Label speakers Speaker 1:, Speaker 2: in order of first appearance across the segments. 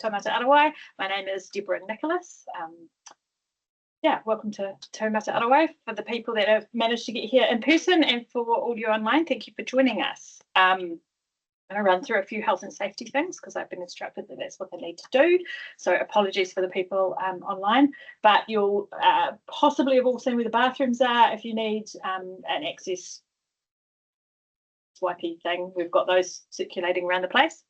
Speaker 1: Taumata Arawai. My name is Deborah Nicholas. Welcome to Taumata Arawai. For the people that have managed to get here in person and for all you online, thank you for joining us. I'm going to run through a few health and safety things because I've been instructed that that's what they need to do. So apologies for the people online, but you'll possibly have all seen where the bathrooms are. If you need an access swipey thing, we've got those circulating around the place.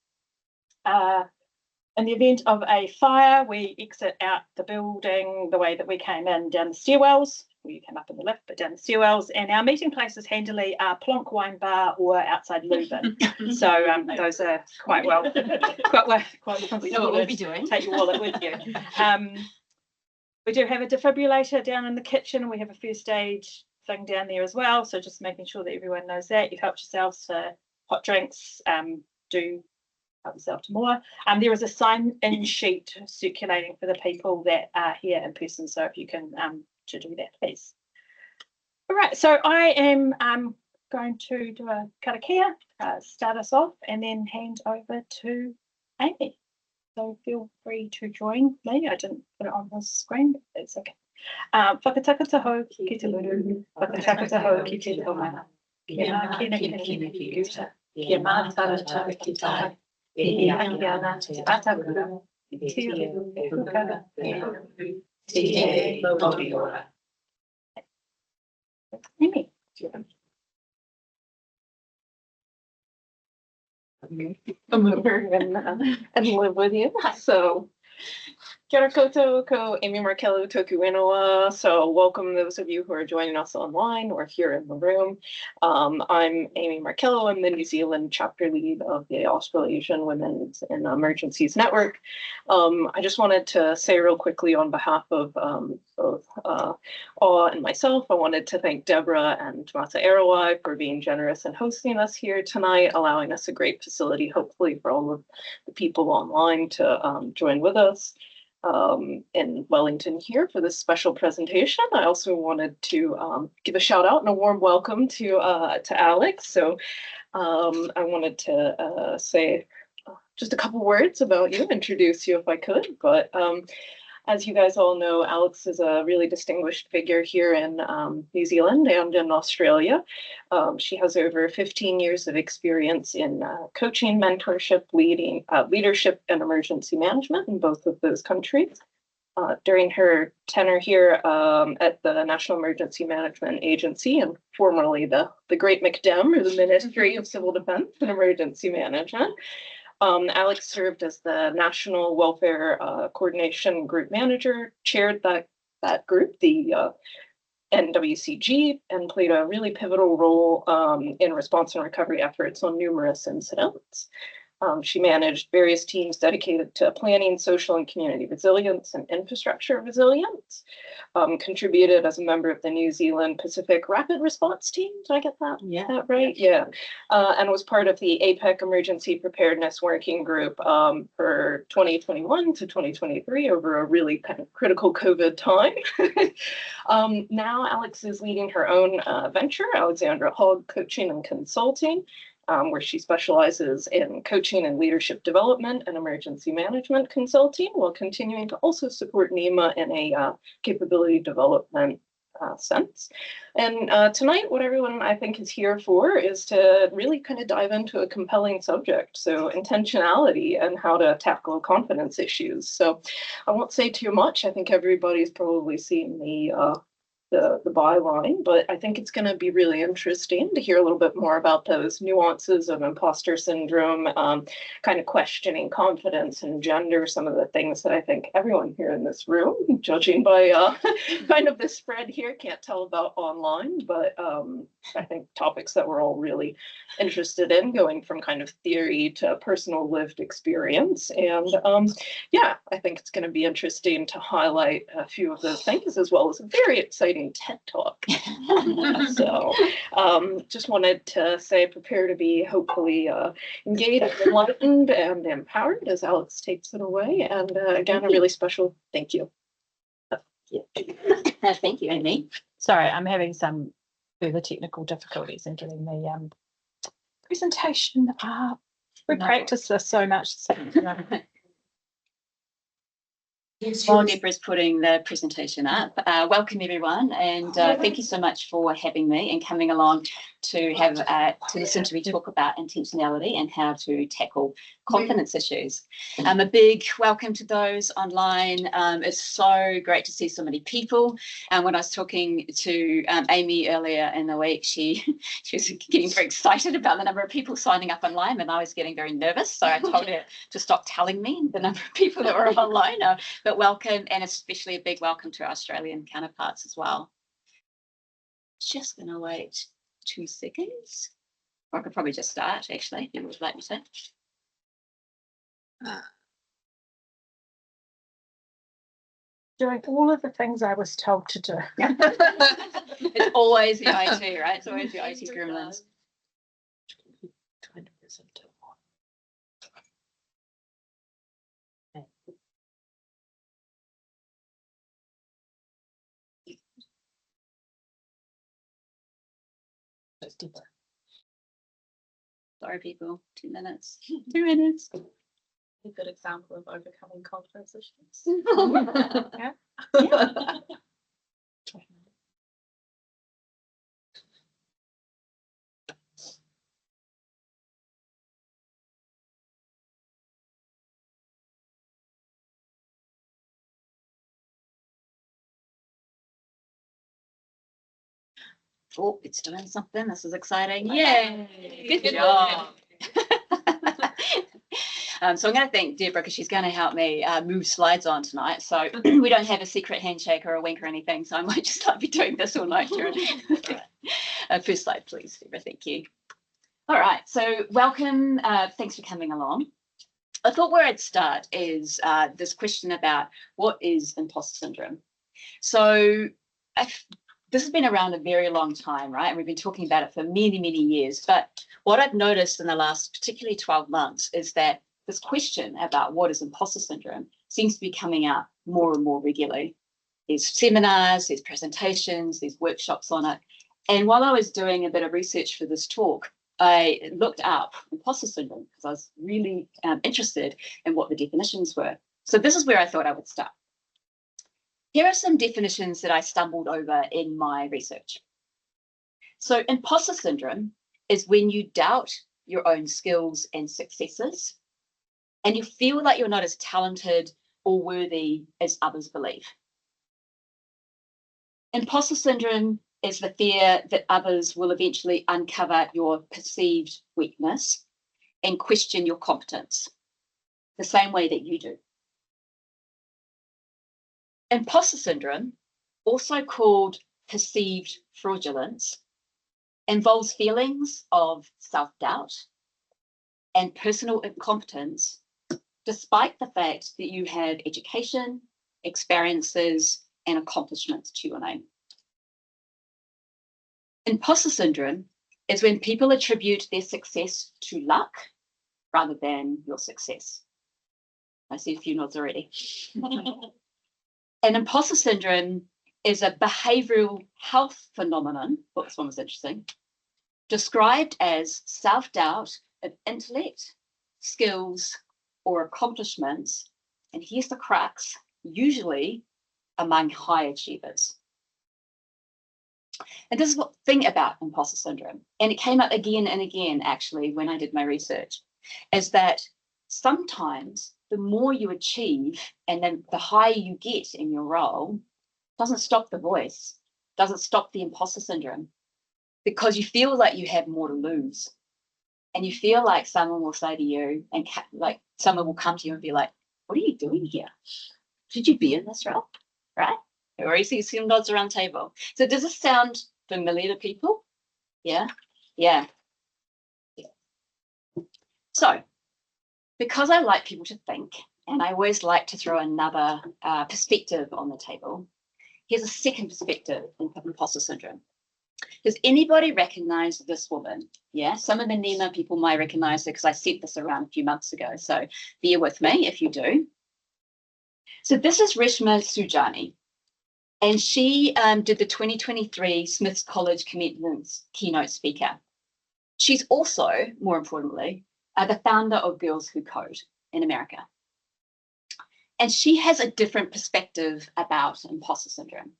Speaker 1: In the event of a fire, we exit out the building the way that we came in, down the stairwells. You came up in the lift, but down the stairwells. And our meeting places handily are Plonk Wine Bar or outside Leuven. So those are quite well.
Speaker 2: We know what we'll be doing.
Speaker 1: Take your wallet with you. We do have a defibrillator down in the kitchen, and we have a first aid thing down there as well. So just making sure that everyone knows that. You've helped yourselves to hot drinks. Do help yourself to more. There is a sign-in sheet circulating for the people that are here in person. So if you can to do that, please. All right, so I am going to do a karakia, start us off, and then hand over to Amy. So feel free to join me. I didn't put it on the screen, but it's okay. Whakataka ki te muru, whakataka ki te tomana, kia mā kina ki guta, kia mā taratara ki tai, e haki ana te ataku, te huka, te e ora. Amy.
Speaker 3: I'm over and live with you. So, kia ora koutou, ko Amy Markello toku ingoa. So, welcome those of you who are joining us online or here in the room. I'm Amy Markello. I'm the New Zealand chapter lead of the Australasian Women in Emergencies Network. I just wanted to say real quickly on behalf of both Awe and myself, I wanted to thank Deborah and Taumata Arawai for being generous and hosting us here tonight, allowing us a great facility, hopefully for all of the people online to join with us in Wellington here for this special presentation. I also wanted to give a shout out and a warm welcome to Alex. So I wanted to say just a couple words about you, introduce you if I could, but as you guys all know, Alex is a really distinguished figure here in New Zealand and in Australia. She has over 15 years of experience in coaching, mentorship, leadership, and emergency management in both of those countries. During her tenure here at the National Emergency Management Agency, and formerly the Great McDem, or the Ministry of Civil Defense and Emergency Management, Alex served as the National Welfare Coordination Group Manager, chaired that group, the NWCG, and played a really pivotal role in response and recovery efforts on numerous incidents. She managed various teams dedicated to planning, social and community resilience and infrastructure resilience, contributed as a member of the New Zealand Pacific Rapid Response Team. Did I get that, that right? Yeah. And was part of the APEC Emergency Preparedness Working Group for 2021 to 2023 over a really kind of critical COVID time. Now Alex is leading her own venture, Alex Hogg Coaching and Consulting, where she specializes in coaching and leadership development and emergency management consulting, while continuing to also support NEMA in a capability development sense. And tonight, what everyone I think is here for is to really kind of dive into a compelling subject. So intentionality and how to tackle confidence issues. So I won't say too much. I think everybody's probably seen the byline, but I think it's going to be really interesting to hear a little bit more about those nuances of imposter syndrome, kind of questioning confidence and gender, some of the things that I think everyone here in this room, judging by kind of the spread here, can't tell about online, but I think topics that we're all really interested in, going from kind of theory to personal lived experience. And yeah, I think it's going to be interesting to highlight a few of those things, as well as a very exciting TED Talk. So just wanted to say, prepare to be hopefully engaged, enlightened, and empowered as Alex takes it away. And again, a really special thank you.
Speaker 2: Thank you, Amy.
Speaker 1: Sorry, I'm having some further technical difficulties in getting the presentation up. We practice this so much. So,
Speaker 2: While Deborah's putting the presentation up, welcome everyone, and thank you so much for having me and coming along to have to listen to me talk about intentionality and how to tackle confidence issues. A big welcome to those online. It's so great to see so many people. And when I was talking to Amy earlier in the week, she was getting very excited about the number of people signing up online, and I was getting very nervous. So I told her to stop telling me the number of people that were online. But welcome, and especially a big welcome to our Australian counterparts as well. Just going to wait 2 seconds. Or I could probably just start, actually, if you would like me to.
Speaker 1: Doing all of the things I was told to do.
Speaker 2: It's always the IT, right? It's always the IT gremlins. Sorry, people. 2 minutes. 2 minutes.
Speaker 1: A good example of overcoming confidence issues.
Speaker 2: Yeah. Oh, it's doing something. This is exciting. Yay! Good job. So I'm going to thank Deborah because she's going to help me move slides on tonight. So we don't have a secret handshake or a wink or anything. So I might just be doing this all night. First slide, please, Deborah. Thank you. All right. So welcome. Thanks for coming along. I thought where I'd start is this question about what is imposter syndrome. So this has been around a very long time, right? And we've been talking about it for many, many years. But what I've noticed in the last particularly 12 months is that this question about what is imposter syndrome seems to be coming out more and more regularly. There's seminars, there's presentations, there's workshops on it. And while I was doing a bit of research for this talk, I looked up imposter syndrome because I was really interested in what the definitions were. So this is where I thought I would start. Here are some definitions that I stumbled over in my research. So imposter syndrome is when you doubt your own skills and successes, and you feel like you're not as talented or worthy as others believe. Imposter syndrome is the fear that others will eventually uncover your perceived weakness and question your competence, the same way that you do. Imposter syndrome, also called perceived fraudulence, involves feelings of self-doubt and personal incompetence, despite the fact that you have education, experiences, and accomplishments to your name. Imposter syndrome is when people attribute their success to luck rather than your success. I see a few nods already. And imposter syndrome is a behavioral health phenomenon, thought this one was interesting, described as self-doubt of intellect, skills, or accomplishments, and here's the crux, usually among high achievers. And this is what thing about imposter syndrome, and it came up again and again actually when I did my research, is that sometimes the more you achieve and then the higher you get in your role doesn't stop the voice, doesn't stop the imposter syndrome, because you feel like you have more to lose. And you feel like someone will say to you, and like someone will come to you and be like, what are you doing here? Should you be in this role? Right? Or you see some nods around the table. So does this sound familiar to people? Yeah? Yeah. So, because I like people to think, and I always like to throw another perspective on the table, here's a second perspective in imposter syndrome. Does anybody recognize this woman? Yeah, some of the NEMA people might recognize her because I sent this around a few months ago. So bear with me if you do. So this is Reshma Saujani, and she did the 2023 Smith's College Commencement keynote speaker. She's also, more importantly, the founder of Girls Who Code in America. And she has a different perspective about imposter syndrome.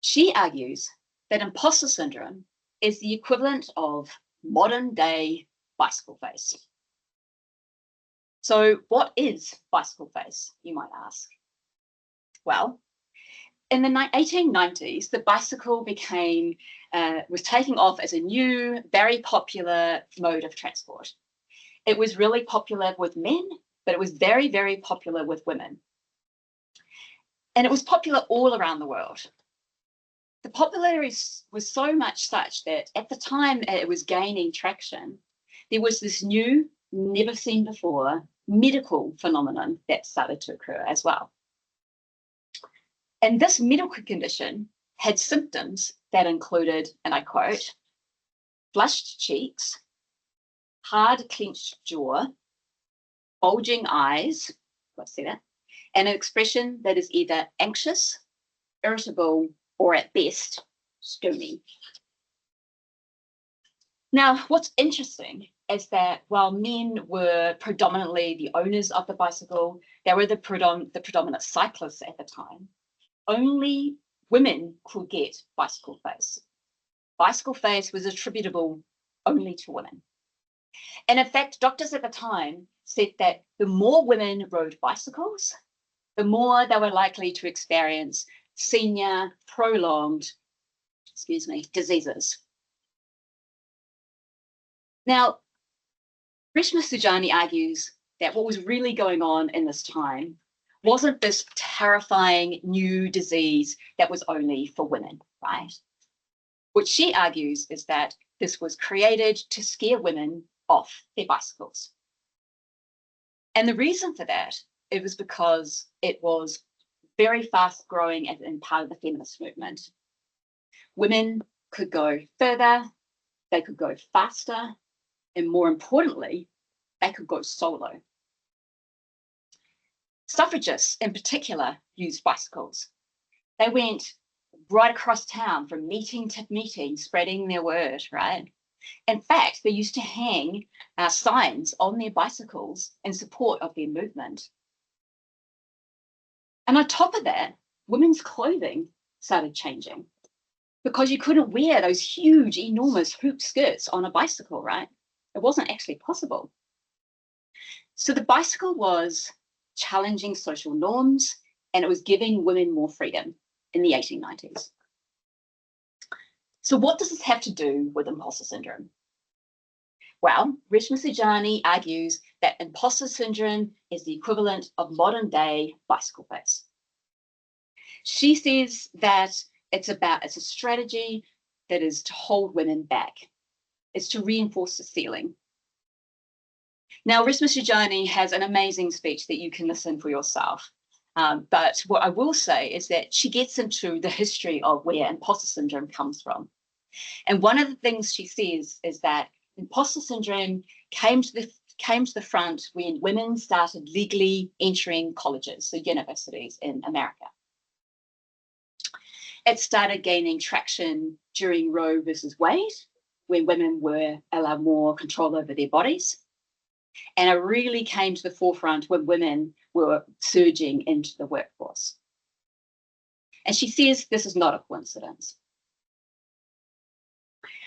Speaker 2: She argues that imposter syndrome is the equivalent of modern day bicycle face. So what is bicycle face, you might ask? Well, in the 1890s, the bicycle was taking off as a new, very popular mode of transport. It was really popular with men, but it was very, very popular with women. And it was popular all around the world. The popularity was so much such that at the time it was gaining traction, there was this new, never seen before medical phenomenon that started to occur as well. And this medical condition had symptoms that included, and I quote, flushed cheeks, hard clenched jaw, bulging eyes, let's see that, and an expression that is either anxious, irritable, or at best, stony. Now, what's interesting is that while men were predominantly the owners of the bicycle, they were the predominant cyclists at the time, only women could get bicycle face. Bicycle face was attributable only to women. And in fact, doctors at the time said that the more women rode bicycles, the more they were likely to experience senior prolonged, diseases. Now, Reshma Saujani argues that what was really going on in this time wasn't this terrifying new disease that was only for women, right? What she argues is that this was created to scare women off their bicycles. And the reason for that, it was because it was very fast growing and part of the feminist movement. Women could go further, they could go faster, and more importantly, they could go solo. Suffragists in particular used bicycles. They went right across town from meeting to meeting, spreading their word, right? In fact, they used to hang signs on their bicycles in support of their movement. And on top of that, women's clothing started changing because you couldn't wear those huge, enormous hoop skirts on a bicycle, right? It wasn't actually possible. So the bicycle was challenging social norms, and it was giving women more freedom in the 1890s. So what does this have to do with imposter syndrome? Well, Reshma Saujani argues that imposter syndrome is the equivalent of modern day bicycle face. She says that it's a strategy that is to hold women back. It's to reinforce the ceiling. Now, Reshma Saujani has an amazing speech that you can listen for yourself. But what I will say is that she gets into the history of where imposter syndrome comes from. And one of the things she says is that imposter syndrome came to the front when women started legally entering colleges, so universities in America. It started gaining traction during Roe versus Wade, when women were allowed more control over their bodies. And it really came to the forefront when women were surging into the workforce. And she says this is not a coincidence.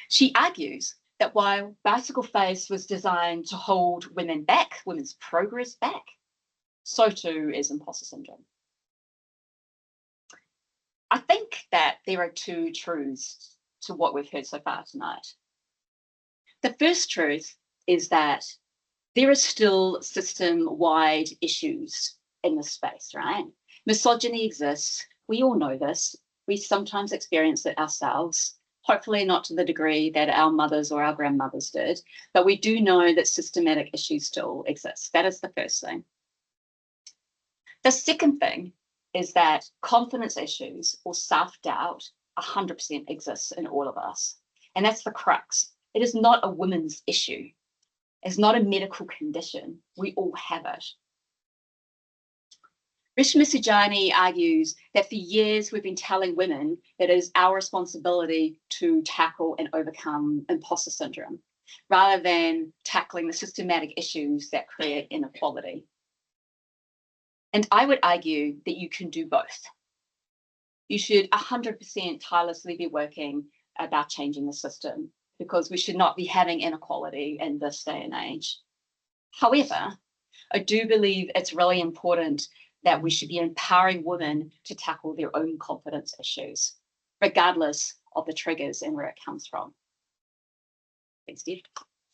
Speaker 2: She argues that while bicycle face was designed to hold women back, women's progress back, so too is imposter syndrome. I think that there are two truths to what we've heard so far tonight. The first truth is that there are still system-wide issues in this space, right? Misogyny exists. We all know this. We sometimes experience it ourselves, hopefully not to the degree that our mothers or our grandmothers did, but we do know that systematic issues still exist. That is the first thing. The second thing is that confidence issues or self-doubt 100% exists in all of us. And that's the crux. It is not a woman's issue. It's not a medical condition. We all have it. Reshma Saujani argues that for years we've been telling women that it is our responsibility to tackle and overcome imposter syndrome, rather than tackling the systematic issues that create inequality. And I would argue that you can do both. You should 100% tirelessly be working about changing the system, because we should not be having inequality in this day and age. However, I do believe it's really important that we should be empowering women to tackle their own confidence issues, regardless of the triggers and where it comes from. Thanks, Steve.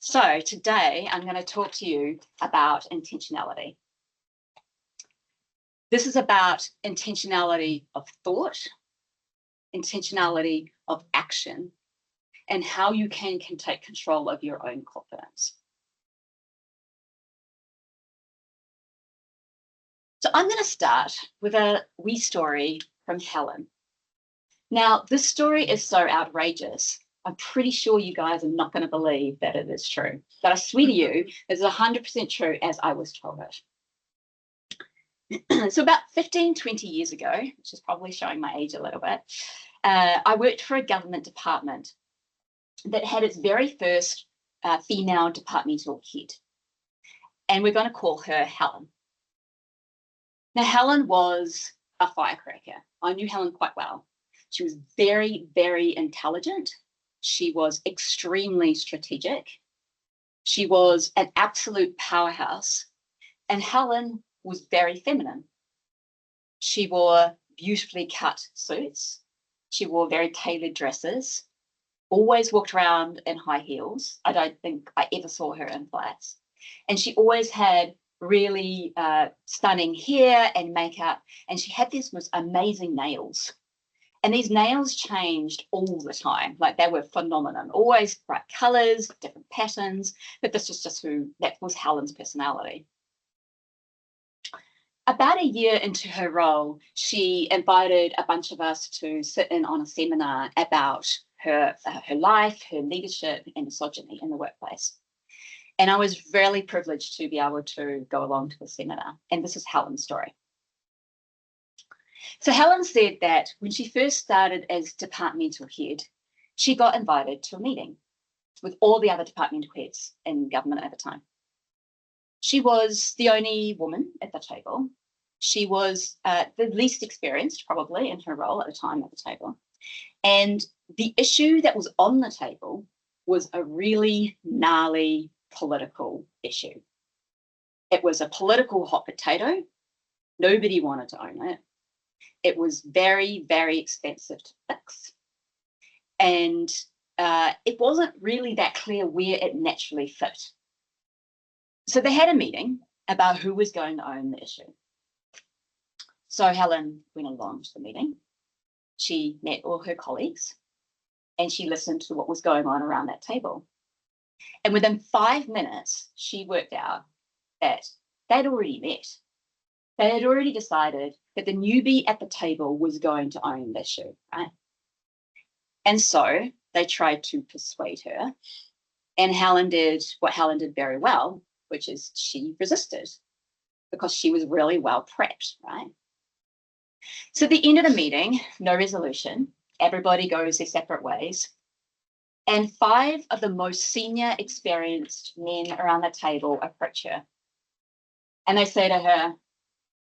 Speaker 2: So today I'm going to talk to you about intentionality. This is about intentionality of thought, intentionality of action, and how you can take control of your own confidence. So I'm going to start with a wee story from Helen. Now, this story is so outrageous, I'm pretty sure you guys are not going to believe that it is true. But I swear to you, it's 100% true as I was told it. So about 15, 20 years ago, which is probably showing my age a little bit, I worked for a government department that had its very first female departmental head. And we're going to call her Helen. Now, Helen was a firecracker. I knew Helen quite well. She was very, very intelligent. She was extremely strategic. She was an absolute powerhouse. And Helen was very feminine. She wore beautifully cut suits. She wore very tailored dresses, always walked around in high heels. I don't think I ever saw her in flats. And she always had really stunning hair and makeup, and she had these most amazing nails. And these nails changed all the time, like they were phenomenal, always bright colors, different patterns, but this was just that was Helen's personality. About a year into her role, she invited a bunch of us to sit in on a seminar about her life, her leadership, and misogyny in the workplace. And I was really privileged to be able to go along to the seminar. And this is Helen's story. So Helen said that when she first started as departmental head, she got invited to a meeting with all the other departmental heads in government at the time. She was the only woman at the table. She was the least experienced, probably, in her role at the time at the table. And the issue that was on the table was a really gnarly political issue. It was a political hot potato. Nobody wanted to own it. It was very, very expensive to fix. And it wasn't really that clear where it naturally fit. So they had a meeting about who was going to own the issue. So Helen went along to the meeting. She met all her colleagues and she listened to what was going on around that table. And within 5 minutes, she worked out that they'd already met. They had already decided that the newbie at the table was going to own the issue, right? And so they tried to persuade her. And Helen did what Helen did very well, which is she resisted because she was really well prepped, right? So at the end of the meeting, no resolution. Everybody goes their separate ways. And 5 of the most senior, experienced men around the table approach her. And they say to her,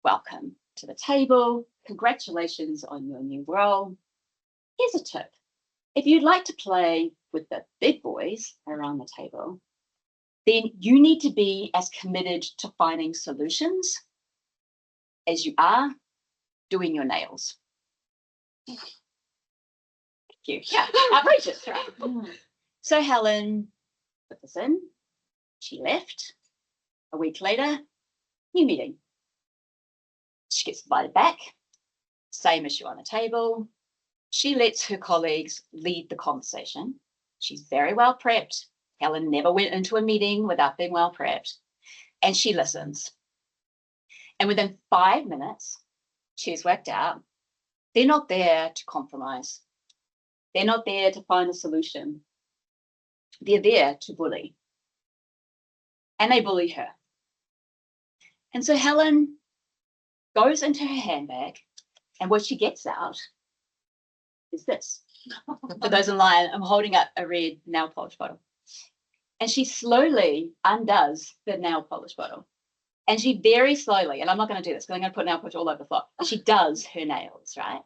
Speaker 2: "Welcome to the table. Congratulations on your new role. Here's a tip. If you'd like to play with the big boys around the table, then you need to be as committed to finding solutions as you are doing your nails." Thank you. Yeah, outrageous, right? So Helen put this in. She left. A week later, new meeting. She gets invited back. Same issue on the table. She lets her colleagues lead the conversation. She's very well prepped. Helen never went into a meeting without being well prepped. And she listens. And within 5 minutes, she's worked out they're not there to compromise. They're not there to find a solution. They're there to bully. And they bully her. And so Helen goes into her handbag, and what she gets out is this. For those online, I'm holding up a red nail polish bottle. And she slowly undoes the nail polish bottle. And she very slowly, and I'm not going to do this because I'm going to put nail polish all over the floor. She does her nails, right?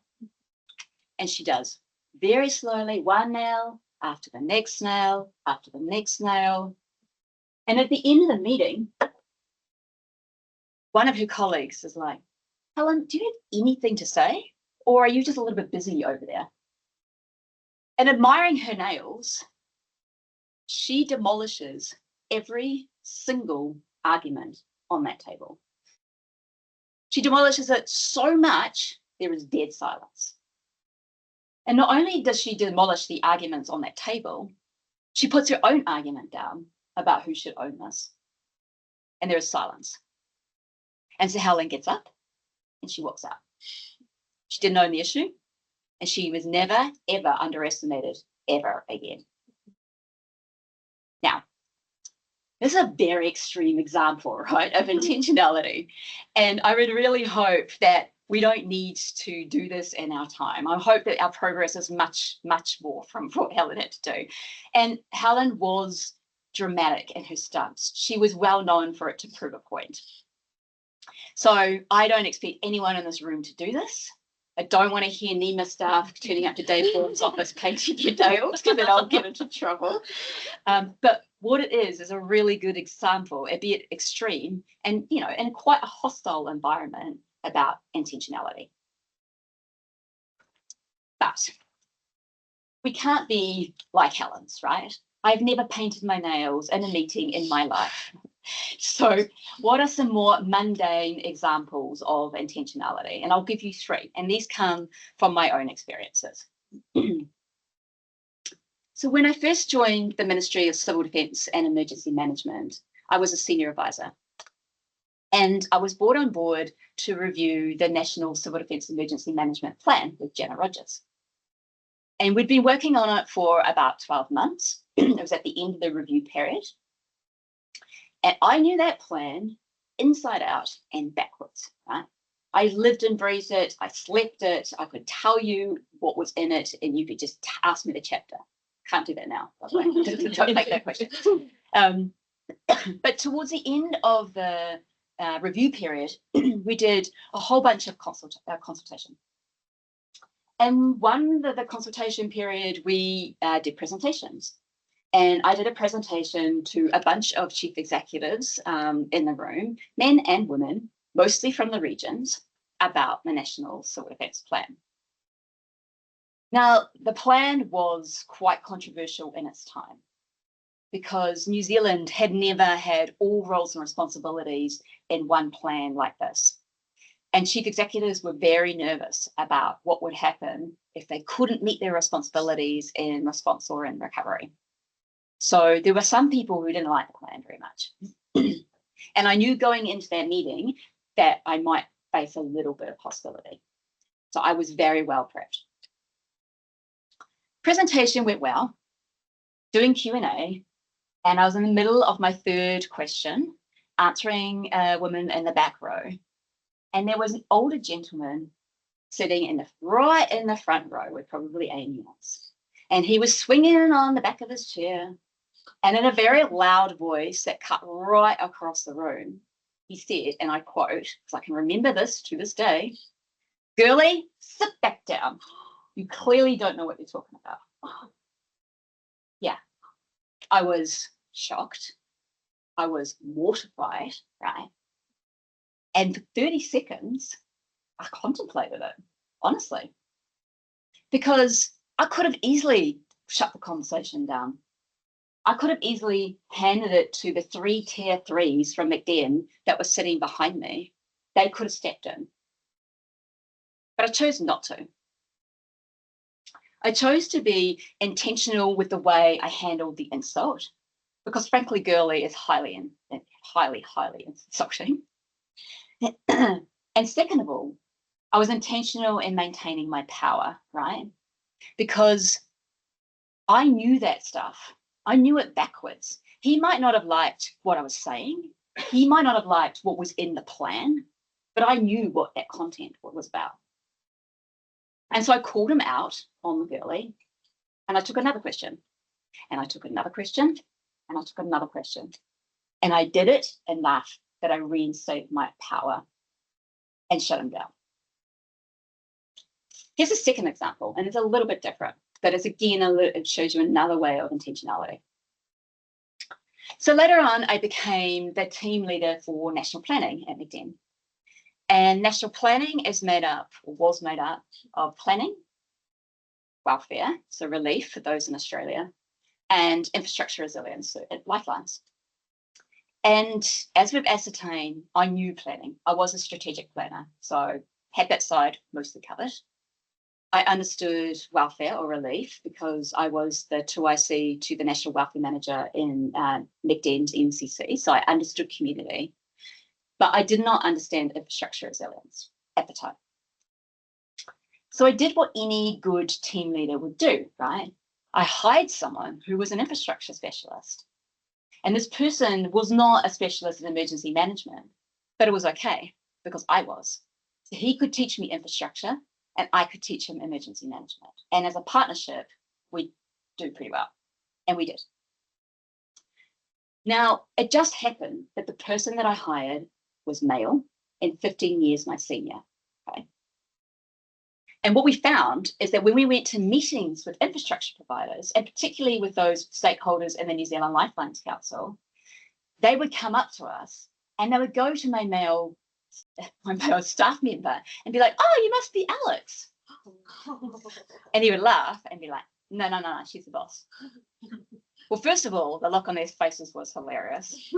Speaker 2: And she does very slowly, one nail after the next nail, after the next nail. And at the end of the meeting, one of her colleagues is like, Helen, do you have anything to say? Or are you just a little bit busy over there? And admiring her nails, she demolishes every single argument on that table. She demolishes it so much, there is dead silence. And not only does she demolish the arguments on that table, she puts her own argument down about who should own this. And there is silence. And so Helen gets up and she walks out. She didn't own the issue, and she was never, ever underestimated ever again. Now, this is a very extreme example, right, of intentionality. And I would really hope that we don't need to do this in our time. I hope that our progress is much, much more from what Helen had to do. And Helen was dramatic in her stunts. She was well known for it to prove a point. So I don't expect anyone in this room to do this. I don't want to hear NEMA staff turning up to Dave Vaughan's office painting your nails, because then I'll get into trouble. But what it is a really good example, albeit extreme, and in quite a hostile environment, about intentionality. But we can't be like Helen's, right? I've never painted my nails in a meeting in my life. So what are some more mundane examples of intentionality? And I'll give you 3, and these come from my own experiences. So when I first joined the Ministry of Civil Defence and Emergency Management, I was a senior advisor. And I was brought on board to review the National Civil Defence Emergency Management Plan with Jenna Rogers. And we'd been working on it for about 12 months. It was at the end of the review period. And I knew that plan inside out and backwards, right? I lived and breathed it. I slept it. I could tell you what was in it, and you could just ask me the chapter. Can't do that now, by the way. Don't make that question. But towards the end of the review period, we did a whole bunch of consultation. And the consultation period, we did presentations. And I did a presentation to a bunch of chief executives in the room, men and women, mostly from the regions, about the National Civil Defence Plan. Now, the plan was quite controversial in its time, because New Zealand had never had all roles and responsibilities in one plan like this. And chief executives were very nervous about what would happen if they couldn't meet their responsibilities in response or in recovery. So there were some people who didn't like the plan very much. And I knew going into that meeting that I might face a little bit of hostility. So I was very well prepped. Presentation went well, doing Q&A, and I was in the middle of my 3rd question, answering a woman in the back row. And there was an older gentleman sitting right in the front row, where probably Amy was. And he was swinging on the back of his chair. And in a very loud voice that cut right across the room, he said, and I quote, because I can remember this to this day, "Girlie, sit back down. You clearly don't know what you're talking about." Yeah, I was shocked. I was mortified, right? And for 30 seconds, I contemplated it, honestly, because I could have easily shut the conversation down. I could have easily handed it to the 3 tier 3s from McDen that were sitting behind me. They could have stepped in. But I chose not to. I chose to be intentional with the way I handled the insult, because frankly, girlie is highly insulting. And second of all, I was intentional in maintaining my power, right? Because I knew that stuff. I knew it backwards. He might not have liked what I was saying. He might not have liked what was in the plan, but I knew what that content was about. And so I called him out on the girlie, and I took another question, and I took another question, and I took another question. And I did it in that that I reinstate my power and shut him down. Here's a second example, and it's a little bit different, but it's again, it shows you another way of intentionality. So later on, I became the team leader for national planning at McDen. And national planning is made up, or was made up, of planning, welfare, so relief for those in Australia, and infrastructure resilience, so lifelines. And as we've ascertained, I knew planning. I was a strategic planner, so had that side mostly covered. I understood welfare or relief because I was the 2IC to the National Welfare Manager in McDen's MCC, so I understood community, but I did not understand infrastructure resilience at the time. So I did what any good team leader would do, right? I hired someone who was an infrastructure specialist. And this person was not a specialist in emergency management, but it was okay because I was. So he could teach me infrastructure and I could teach him emergency management. And as a partnership, we do pretty well. And we did. Now, it just happened that the person that I hired was male and 15 years my senior. Okay. And what we found is that when we went to meetings with infrastructure providers, and particularly with those stakeholders in the New Zealand Lifelines Council, they would come up to us and they would go to my male staff member and be like, "Oh, you must be Alex." And he would laugh and be like, no, she's the boss. Well, first of all, the look on their faces was hilarious.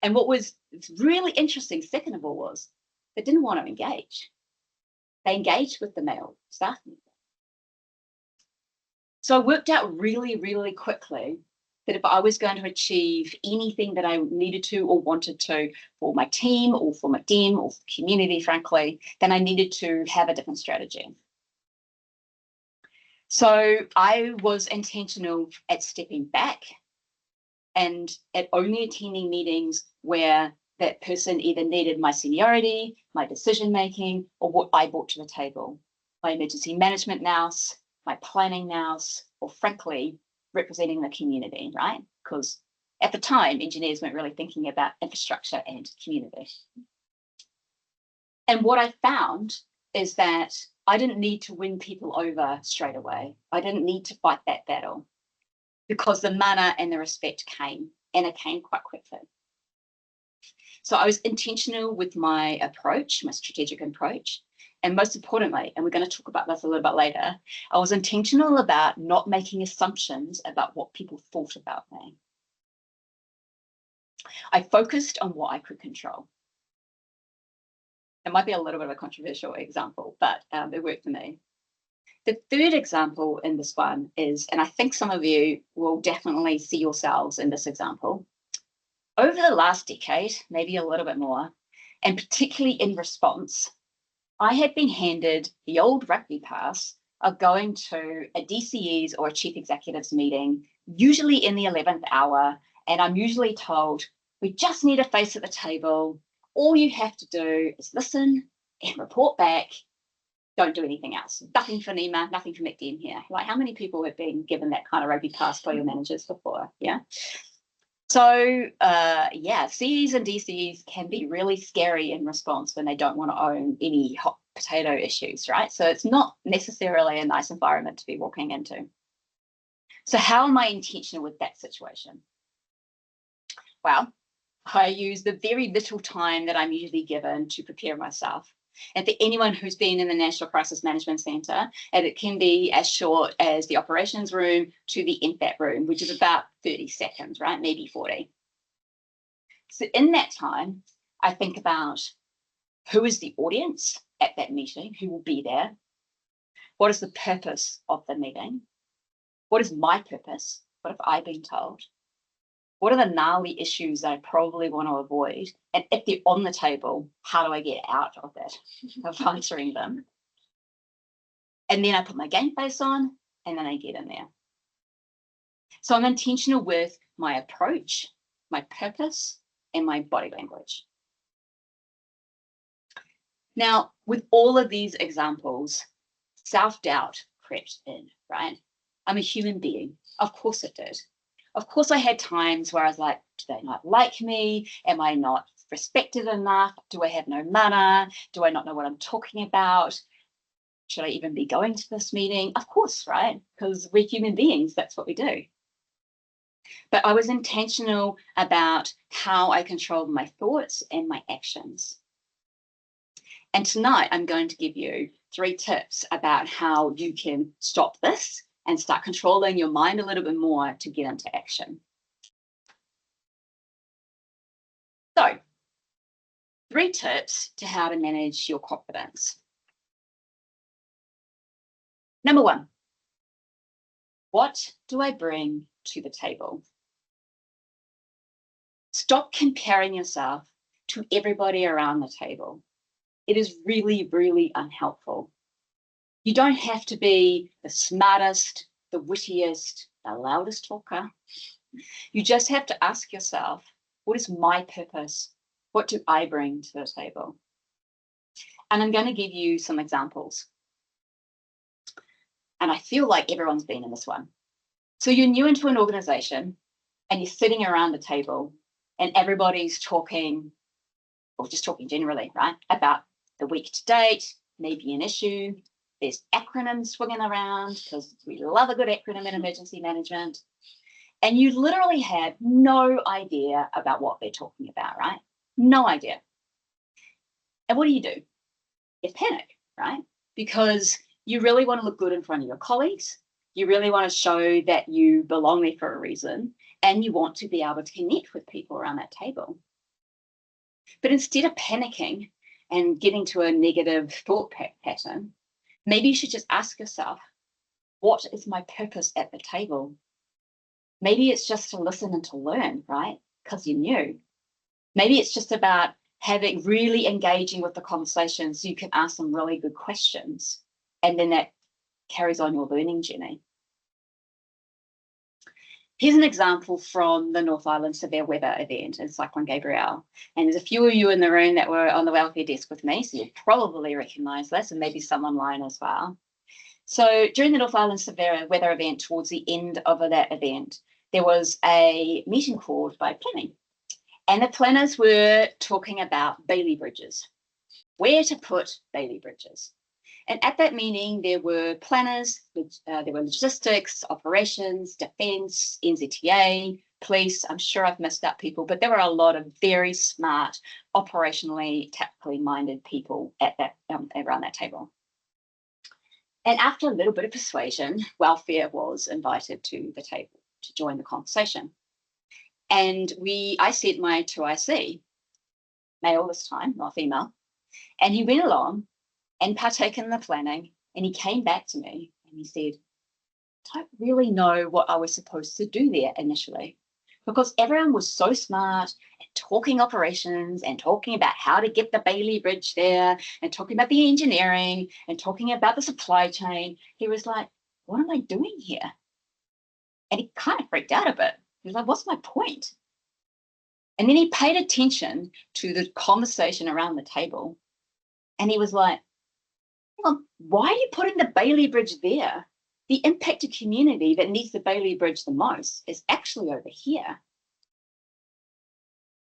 Speaker 2: And what was really interesting, second of all, was they didn't want to engage. They engaged with the male staff member. So I worked out really, really quickly that if I was going to achieve anything that I needed to or wanted to for my team or for my team or for the community, frankly, then I needed to have a different strategy. So I was intentional at stepping back and at only attending meetings where that person either needed my seniority, my decision-making, or what I brought to the table. My emergency management nous, my planning nous, or frankly, representing the community, right? Because at the time, engineers weren't really thinking about infrastructure and community. And what I found is that I didn't need to win people over straight away. I didn't need to fight that battle because the mana and the respect came, and it came quite quickly. So I was intentional with my approach, my strategic approach, and most importantly, and we're going to talk about this a little bit later, I was intentional about not making assumptions about what people thought about me. I focused on what I could control. It might be a little bit of a controversial example, but it worked for me. The third example in this one is, and I think some of you will definitely see yourselves in this example. Over the last decade, maybe a little bit more, and particularly in response, I had been handed the old rugby pass of going to a DCE's or a chief executive's meeting, usually in the 11th hour, and I'm usually told, we just need a face at the table. All you have to do is listen and report back. Don't do anything else. Nothing for NEMA, nothing for McDen here. Like, how many people have been given that kind of rugby pass by your managers before? Yeah. So, yeah, CEs and DCEs can be really scary in response when they don't want to own any hot potato issues, right? So it's not necessarily a nice environment to be walking into. So how am I intentional with that situation? Well, I use the very little time that I'm usually given to prepare myself. And for anyone who's been in the National Crisis Management Centre, and it can be as short as the operations room to the MFAT room, which is about 30 seconds, right? Maybe 40. So in that time, I think about who is the audience at that meeting, who will be there? What is the purpose of the meeting? What is my purpose? What have I been told? What are the gnarly issues that I probably want to avoid? And if they're on the table, how do I get out of that, of answering them? And then I put my game face on, and then I get in there. So I'm intentional with my approach, my purpose, and my body language. Now, with all of these examples, self-doubt crept in, right? I'm a human being. Of course it did. Of course, I had times where I was like, do they not like me? Am I not respected enough? Do I have no mana? Do I not know what I'm talking about? Should I even be going to this meeting? Of course, right? Because we're human beings, that's what we do. But I was intentional about how I controlled my thoughts and my actions. And tonight I'm going to give you 3 tips about how you can stop this and start controlling your mind a little bit more to get into action. So, 3 tips to how to manage your confidence. Number 1, what do I bring to the table? Stop comparing yourself to everybody around the table. It is really, really unhelpful. You don't have to be the smartest, the wittiest, the loudest talker. You just have to ask yourself, what is my purpose? What do I bring to the table? And I'm going to give you some examples. And I feel like everyone's been in this one. So you're new into an organization and you're sitting around the table and everybody's talking, or just talking generally, right, about the week to date, maybe an issue. There's acronyms swinging around because we love a good acronym in emergency management. And you literally have no idea about what they're talking about, right? No idea. And what do? You panic, right? Because you really want to look good in front of your colleagues. You really want to show that you belong there for a reason, and you want to be able to connect with people around that table. But instead of panicking and getting to a negative thought pattern, maybe you should just ask yourself, what is my purpose at the table? Maybe it's just to listen and to learn, right? Because you're new. Maybe it's just about really engaging with the conversation so you can ask some really good questions. And then that carries on your learning journey. Here's an example from the North Island severe weather event in Cyclone Gabrielle. And there's a few of you in the room that were on the welfare desk with me, so you'll probably recognise this, and maybe some online as well. So during the North Island severe weather event, towards the end of that event, there was a meeting called by planning. And the planners were talking about Bailey bridges, where to put Bailey bridges. And at that meeting, there were planners, there were logistics, operations, defence, NZTA, police. I'm sure I've missed out people, but there were a lot of very smart, operationally, tactically minded people at that around that table. And after a little bit of persuasion, welfare was invited to the table to join the conversation. And I sent my 2IC, male this time, not female, and he went along and partaken in the planning, and he came back to me and he said, I don't really know what I was supposed to do there initially, because everyone was so smart and talking operations and talking about how to get the Bailey Bridge there and talking about the engineering and talking about the supply chain. He was like, what am I doing here? And he kind of freaked out a bit. He was like, what's my point? And then he paid attention to the conversation around the table. And he was like, well, why are you putting the Bailey Bridge there? The impacted community that needs the Bailey Bridge the most is actually over here.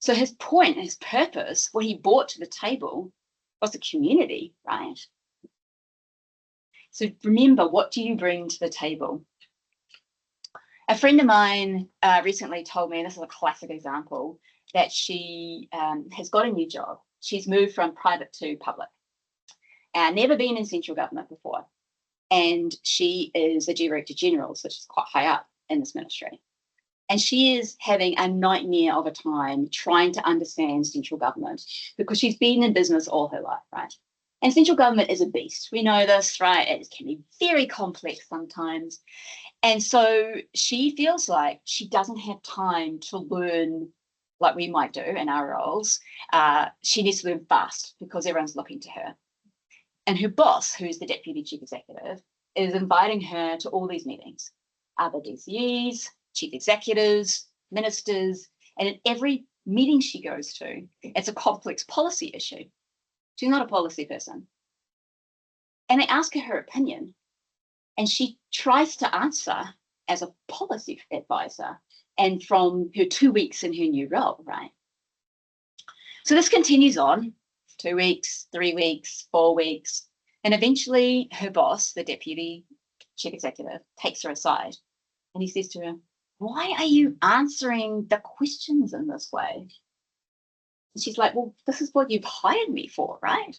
Speaker 2: So his point, his purpose, what he brought to the table was the community, right? So remember, what do you bring to the table? A friend of mine recently told me, and this is a classic example, that she has got a new job. She's moved from private to public and never been in central government before. And she is a director general, so she's quite high up in this ministry. And she is having a nightmare of a time trying to understand central government because she's been in business all her life, right? And central government is a beast. We know this, right? It can be very complex sometimes. And so she feels like she doesn't have time to learn like we might do in our roles. She needs to learn fast because everyone's looking to her. And her boss, who's the deputy chief executive, is inviting her to all these meetings, other DCEs, chief executives, ministers, and in every meeting she goes to, it's a complex policy issue. She's not a policy person. And they ask her opinion, and she tries to answer as a policy advisor and from her 2 weeks in her new role, right? So this continues on 2 weeks, 3 weeks, 4 weeks. And eventually her boss, the deputy chief executive, takes her aside and he says to her, "Why are you answering the questions in this way?" And she's like, "Well, this is what you've hired me for, right?"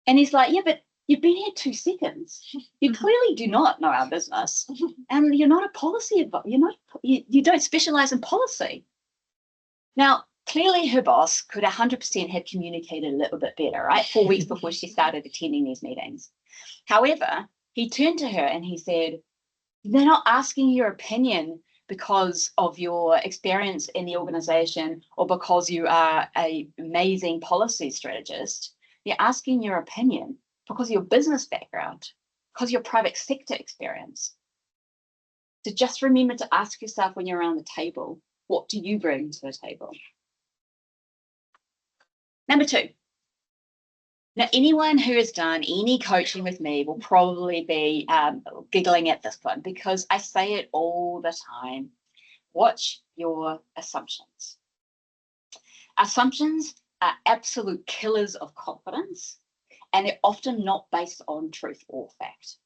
Speaker 2: And he's like, "Yeah, but you've been here 2 seconds. You clearly do not know our business. And you're not a policy advisor. You don't specialize in policy." Now, clearly her boss could 100% have communicated a little bit better, right? 4 weeks before she started attending these meetings. However, he turned to her and he said, "They're not asking your opinion because of your experience in the organization or because you are an amazing policy strategist. They're asking your opinion because of your business background, because of your private sector experience. So just remember to ask yourself when you're around the table, what do you bring to the table?" Number 2. Now, anyone who has done any coaching with me will probably be giggling at this one because I say it all the time. Watch your assumptions. Assumptions are absolute killers of confidence, and they're often not based on truth or fact.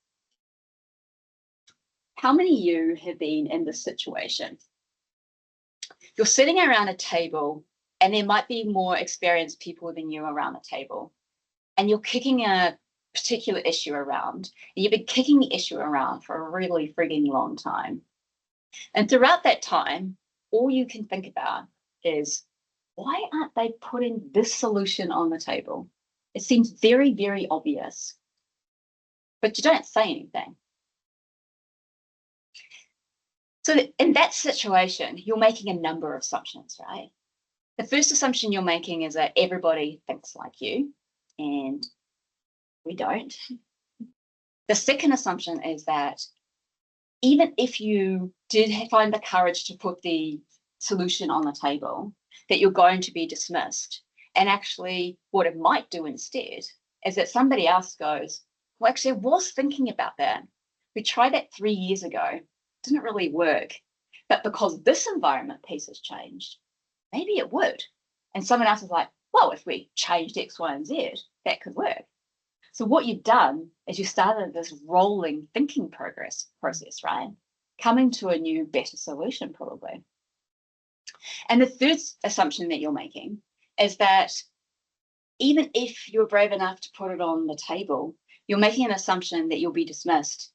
Speaker 2: How many of you have been in this situation? You're sitting around a table, and there might be more experienced people than you around the table. And you're kicking a particular issue around. And you've been kicking the issue around for a really frigging long time. And throughout that time, all you can think about is, why aren't they putting this solution on the table? It seems very, very obvious. But you don't say anything. So in that situation, you're making a number of assumptions, right? The first assumption you're making is that everybody thinks like you. And we don't. The second assumption is that even if you did find the courage to put the solution on the table, that you're going to be dismissed. And actually, what it might do instead is that somebody else goes, "Well, actually, I was thinking about that. We tried that 3 years ago. It didn't really work. But because this environment piece has changed, maybe it would." And someone else is like, "Well, if we changed X, Y, and Z, that could work." So what you've done is you started this rolling thinking process, right? Coming to a new, better solution, probably. And the third assumption that you're making is that even if you're brave enough to put it on the table, you're making an assumption that you'll be dismissed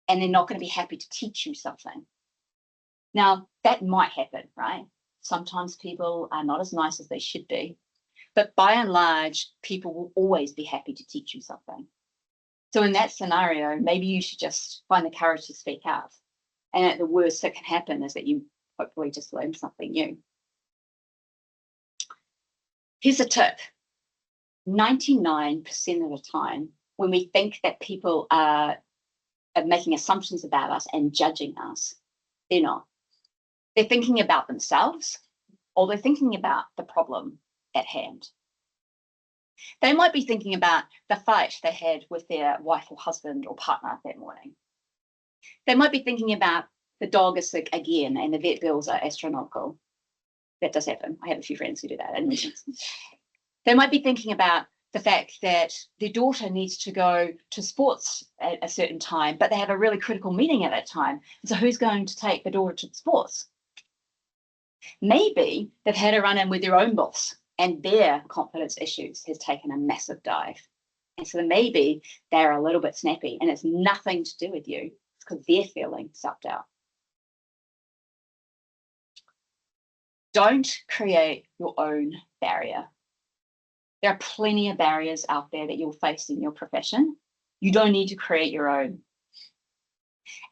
Speaker 2: and they're not going to be happy to teach you something. Now, that might happen, right? Sometimes people are not as nice as they should be. But by and large, people will always be happy to teach you something. So in that scenario, maybe you should just find the courage to speak out. And at the worst that can happen is that you hopefully just learn something new. Here's a tip. 99% of the time, when we think that people are making assumptions about us and judging us, they're not. They're thinking about themselves, or they're thinking about the problem at hand. They might be thinking about the fight they had with their wife or husband or partner that morning. They might be thinking about the dog is sick again and the vet bills are astronomical. That does happen. I have a few friends who do that. They might be thinking about the fact that their daughter needs to go to sports at a certain time, but they have a really critical meeting at that time. So who's going to take the daughter to the sports? Maybe they've had a run-in with their own boss and their confidence issues has taken a massive dive. And so maybe they're a little bit snappy and it's nothing to do with you. It's because they're feeling self-doubt. Don't create your own barrier. There are plenty of barriers out there that you'll face in your profession. You don't need to create your own.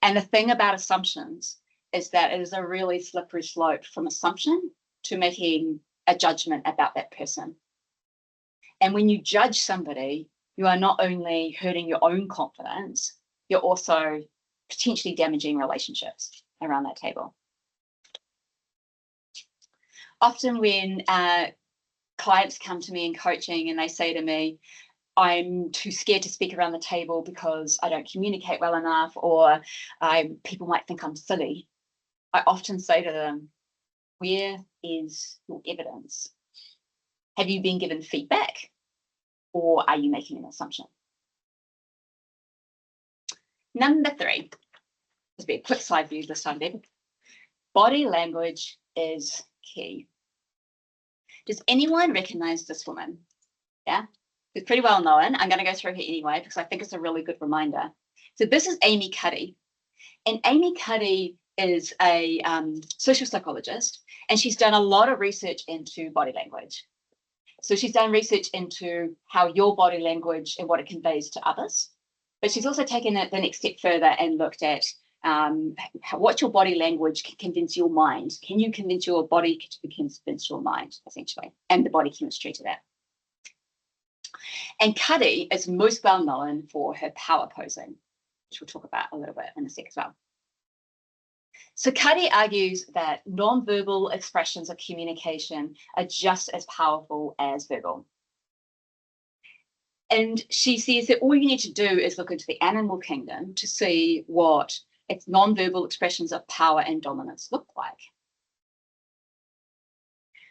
Speaker 2: And the thing about assumptions is that it is a really slippery slope from assumption to making a judgment about that person. And when you judge somebody, you are not only hurting your own confidence, you're also potentially damaging relationships around that table. Often when clients come to me in coaching and they say to me, "I'm too scared to speak around the table because I don't communicate well enough, or people might think I'm silly," I often say to them, "Where is your evidence? Have you been given feedback, or are you making an assumption? Number 3, this will be a quick slide view this time, Deb. Body language is key. Does anyone recognize this woman? Yeah, it's pretty well known. I'm going to go through her anyway because I think it's a really good reminder. So this is Amy Cuddy. And Amy Cuddy is a social psychologist, and she's done a lot of research into body language. So she's done research into how your body language and what it conveys to others. But she's also taken it the next step further and looked at what your body language can convince your mind. Can you convince your body to convince your mind, essentially, and the body chemistry to that? And Cuddy is most well known for her power posing, which we'll talk about a little bit in a sec as well. So Cuddy argues that non-verbal expressions of communication are just as powerful as verbal. And she says that all you need to do is look into the animal kingdom to see what its non-verbal expressions of power and dominance look like.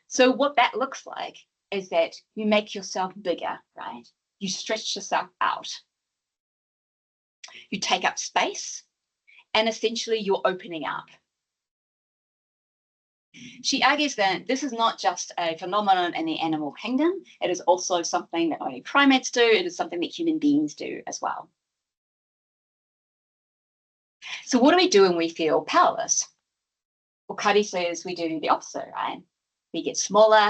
Speaker 2: So what that looks like is that you make yourself bigger, right? You stretch yourself out. You take up space, and essentially you're opening up. She argues that this is not just a phenomenon in the animal kingdom, it is also something that only primates do, it is something that human beings do as well. So what do we do when we feel powerless? Well, Cuddy says we do the opposite, right? We get smaller,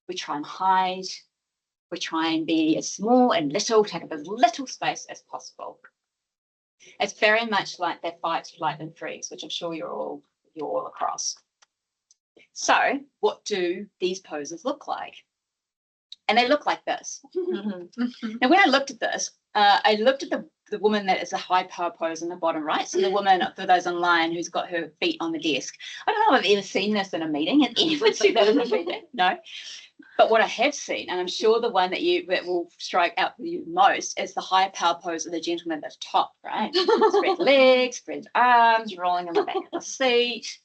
Speaker 2: we try and hide, we try and be as small and little, take up as little space as possible. It's very much like that fight, flight, and freeze, which I'm sure you're all across. So what do these poses look like? And they look like this. Now, when I looked at this, I looked at the woman that is a high power pose in the bottom right. So the woman, for those online, who's got her feet on the desk. I don't know if I've ever seen this in a meeting. Has anyone seen that in a meeting? No. But what I have seen, and I'm sure the one that will strike out for you most, is the high power pose of the gentleman at the top, right? Spread legs, spread arms, rolling on the back of the seat.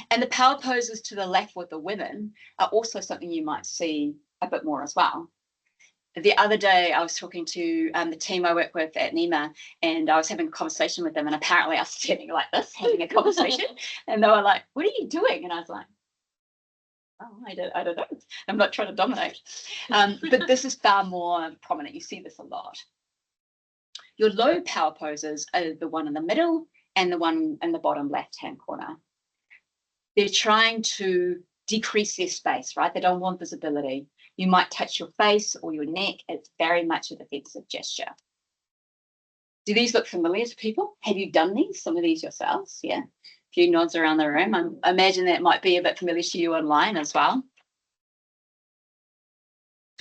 Speaker 2: And the power poses to the left with the women are also something you might see a bit more as well. The other day, I was talking to the team I work with at NEMA, and I was having a conversation with them, and apparently I was standing like this, having a conversation, and they were like, "What are you doing?" And I was like, "Oh, I don't know. I'm not trying to dominate." But this is far more prominent. You see this a lot. Your low power poses are the one in the middle and the one in the bottom left-hand corner. They're trying to decrease their space, right? They don't want visibility. You might touch your face or your neck. It's very much a defensive gesture. Do these look familiar to people? Have you done these? Some of these yourselves? Yeah. A few nods around the room. I imagine that might be a bit familiar to you online as well. So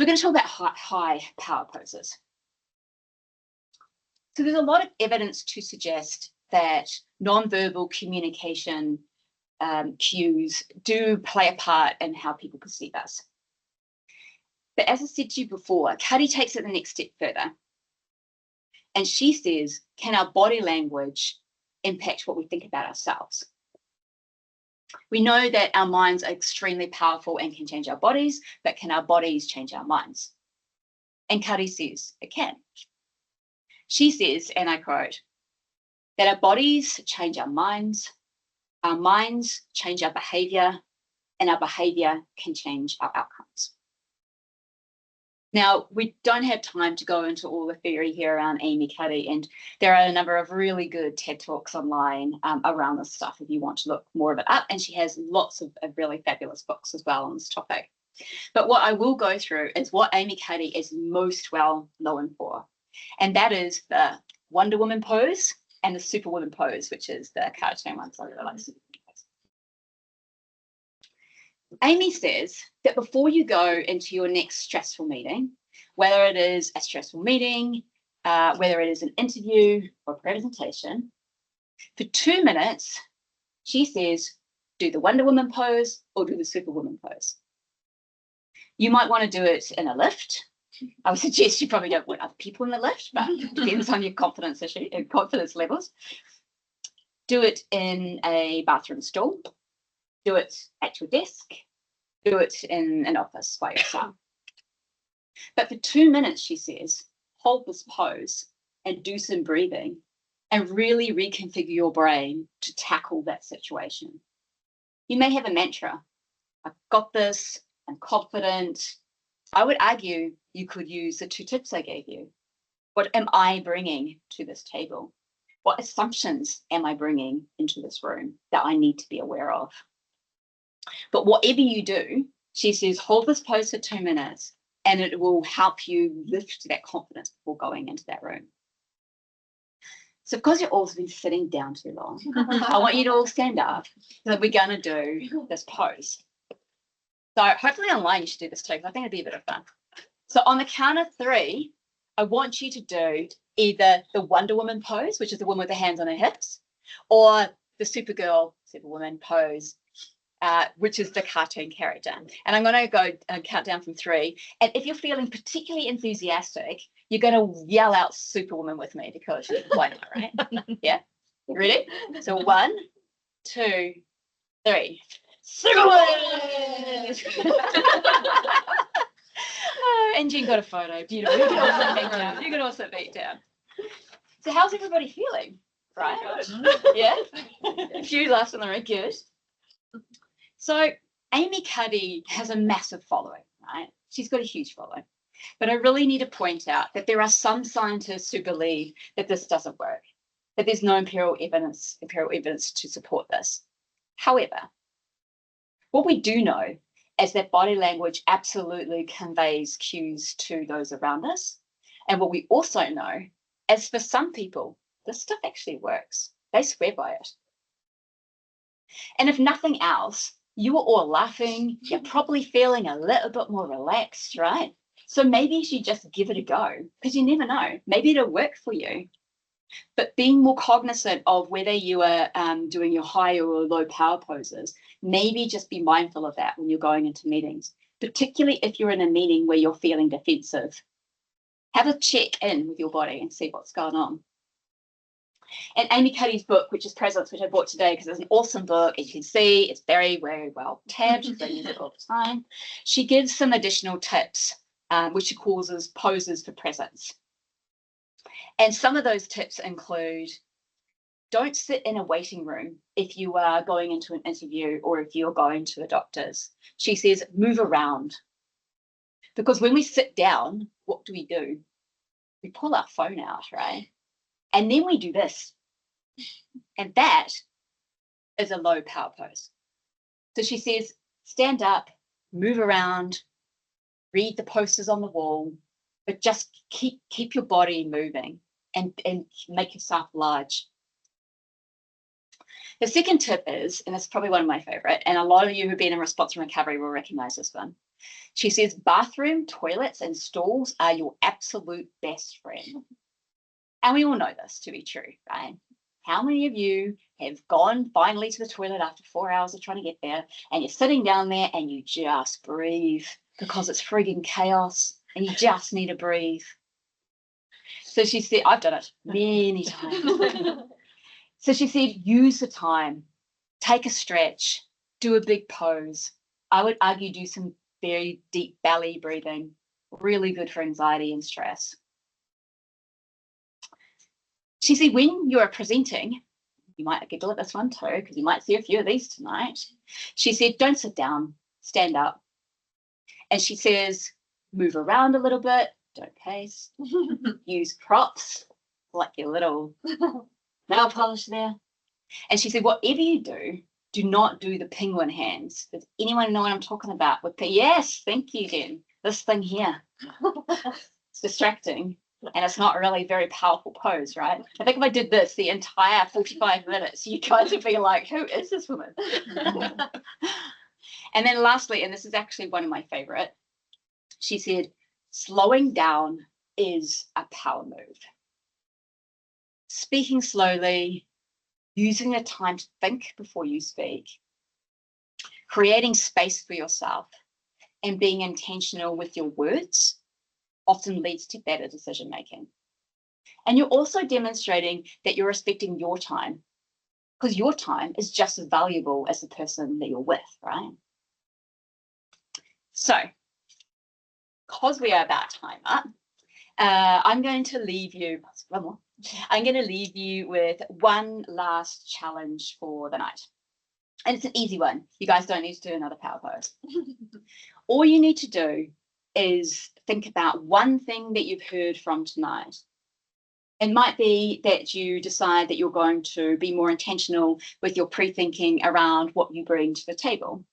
Speaker 2: we're going to talk about high power poses. So there's a lot of evidence to suggest that non-verbal communication cues do play a part in how people perceive us. But as I said to you before, Cuddy takes it the next step further. And she says, can our body language impact what we think about ourselves? We know that our minds are extremely powerful and can change our bodies, but can our bodies change our minds? And Cuddy says it can. She says, and I quote, that our bodies change our minds change our behavior, and our behavior can change our outcomes. Now, we don't have time to go into all the theory here around Amy Cuddy, and there are a number of really good TED Talks online around this stuff if you want to look more of it up, and she has lots of really fabulous books as well on this topic. But what I will go through is what Amy Cuddy is most well known for, and that is the Wonder Woman pose and the Superwoman pose, which is the cartoon one. So I really like the Superwoman pose. Amy says that before you go into your next stressful meeting, whether it is a stressful meeting, whether it is an interview or presentation, for 2 minutes, she says, do the Wonder Woman pose or do the Superwoman pose. You might want to do it in a lift. I would suggest you probably don't want other people in the lift, but it depends on your confidence issue and confidence levels. Do it in a bathroom stall. Do it at your desk. Do it in an office by yourself. But for 2 minutes, she says, hold this pose and do some breathing and really reconfigure your brain to tackle that situation. You may have a mantra. I've got this. I'm confident. I would argue you could use the 2 tips I gave you. What am I bringing to this table? What assumptions am I bringing into this room that I need to be aware of? But whatever you do, she says, hold this pose for 2 minutes and it will help you lift that confidence before going into that room. So because you've all been sitting down too long, I want you to all stand up because we're going to do this pose. So hopefully online you should do this too, because I think it'd be a bit of fun. So on the count of 3, I want you to do either the Wonder Woman pose, which is the woman with the hands on her hips, or the Superwoman pose, which is the cartoon character. And I'm going to go count down from 3. And if you're feeling particularly enthusiastic, you're going to yell out Superwoman with me because why not, right? Yeah? Ready? So 1, 2, 3. Superwoman! And Jen got a photo. Beautiful. You can also beat down. So how's everybody feeling? Right? Yeah? A few laughs on the road. Good. So Amy Cuddy has a massive following, right? She's got a huge following. But I really need to point out that there are some scientists who believe that this doesn't work, that there's no empirical evidence to support this. However, what we do know is that body language absolutely conveys cues to those around us. And what we also know is for some people, this stuff actually works. They swear by it. And if nothing else, you are all laughing, you're probably feeling a little bit more relaxed, right? So maybe you should just give it a go, because you never know. Maybe it'll work for you. But being more cognizant of whether you are doing your high or low power poses, maybe just be mindful of that when you're going into meetings, particularly if you're in a meeting where you're feeling defensive. Have a check in with your body and see what's going on. And Amy Cuddy's book, which is Presence, which I bought today because it's an awesome book. As you can see, it's very, very well tabbed. I use it all the time. She gives some additional tips, which she calls as poses for presence. And some of those tips include, don't sit in a waiting room if you are going into an interview or if you're going to a doctor's. She says, move around. Because when we sit down, what do? We pull our phone out, right? And then we do this. And that is a low power pose. So she says, stand up, move around, read the posters on the wall, but just keep your body moving and make yourself large. The second tip is, and it's probably one of my favorite, and a lot of you who've been in response and recovery will recognize this one. She says, bathroom, toilets, and stalls are your absolute best friend. And we all know this to be true, right? How many of you have gone finally to the toilet after 4 hours of trying to get there, and you're sitting down there and you just breathe because it's frigging chaos and you just need to breathe? So she said, I've done it many times. So she said, use the time, take a stretch, do a big pose. I would argue do some very deep belly breathing, really good for anxiety and stress. She said, when you are presenting, you might giggle at this one too, because you might see a few of these tonight. She said, don't sit down, stand up. And she says, move around a little bit, don't pace, use props, like your little nail polish there. And she said, whatever you do not do the penguin hands. Does anyone know what I'm talking about? Yes, thank you, Jen. This thing here. It's distracting. And it's not really a very powerful pose, right? I think if I did this the entire 45 minutes, you guys would be like, who is this woman? And then lastly, and this is actually one of my favorite, she said, slowing down is a power move. Speaking slowly, using the time to think before you speak, creating space for yourself, and being intentional with your words often leads to better decision making. And you're also demonstrating that you're respecting your time, because your time is just as valuable as the person that you're with, right? So, because we are about time up, I'm going to leave you, one more. I'm going to leave you with one last challenge for the night. And it's an easy one. You guys don't need to do another power pose. All you need to do is think about one thing that you've heard from tonight. It might be that you decide that you're going to be more intentional with your pre-thinking around what you bring to the table.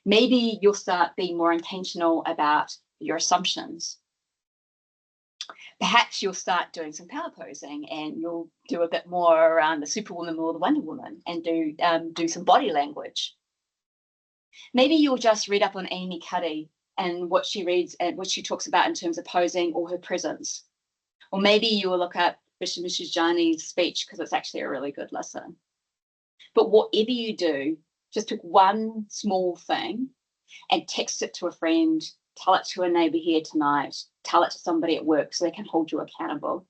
Speaker 2: Maybe you'll start being more intentional about your assumptions. Perhaps you'll start doing some power posing and you'll do a bit more around the Superwoman or the Wonder Woman and do some body language. Maybe you'll just read up on Amy Cuddy and what she reads and what she talks about in terms of posing or her presence. Or maybe you will look up Reshma Saujani's speech because it's actually a really good listen. But whatever you do, just pick one small thing and text it to a friend, tell it to a neighbour here tonight, tell it to somebody at work so they can hold you accountable.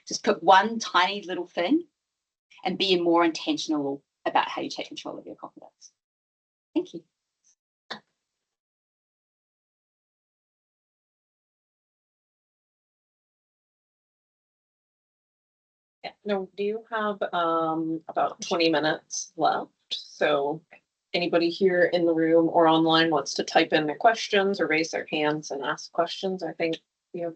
Speaker 2: Just pick one tiny little thing and be more intentional about how you take control of your confidence. Thank you.
Speaker 3: Yeah. No, do you have about 20 minutes left? So anybody here in the room or online wants to type in their questions or raise their hands and ask questions, I think we have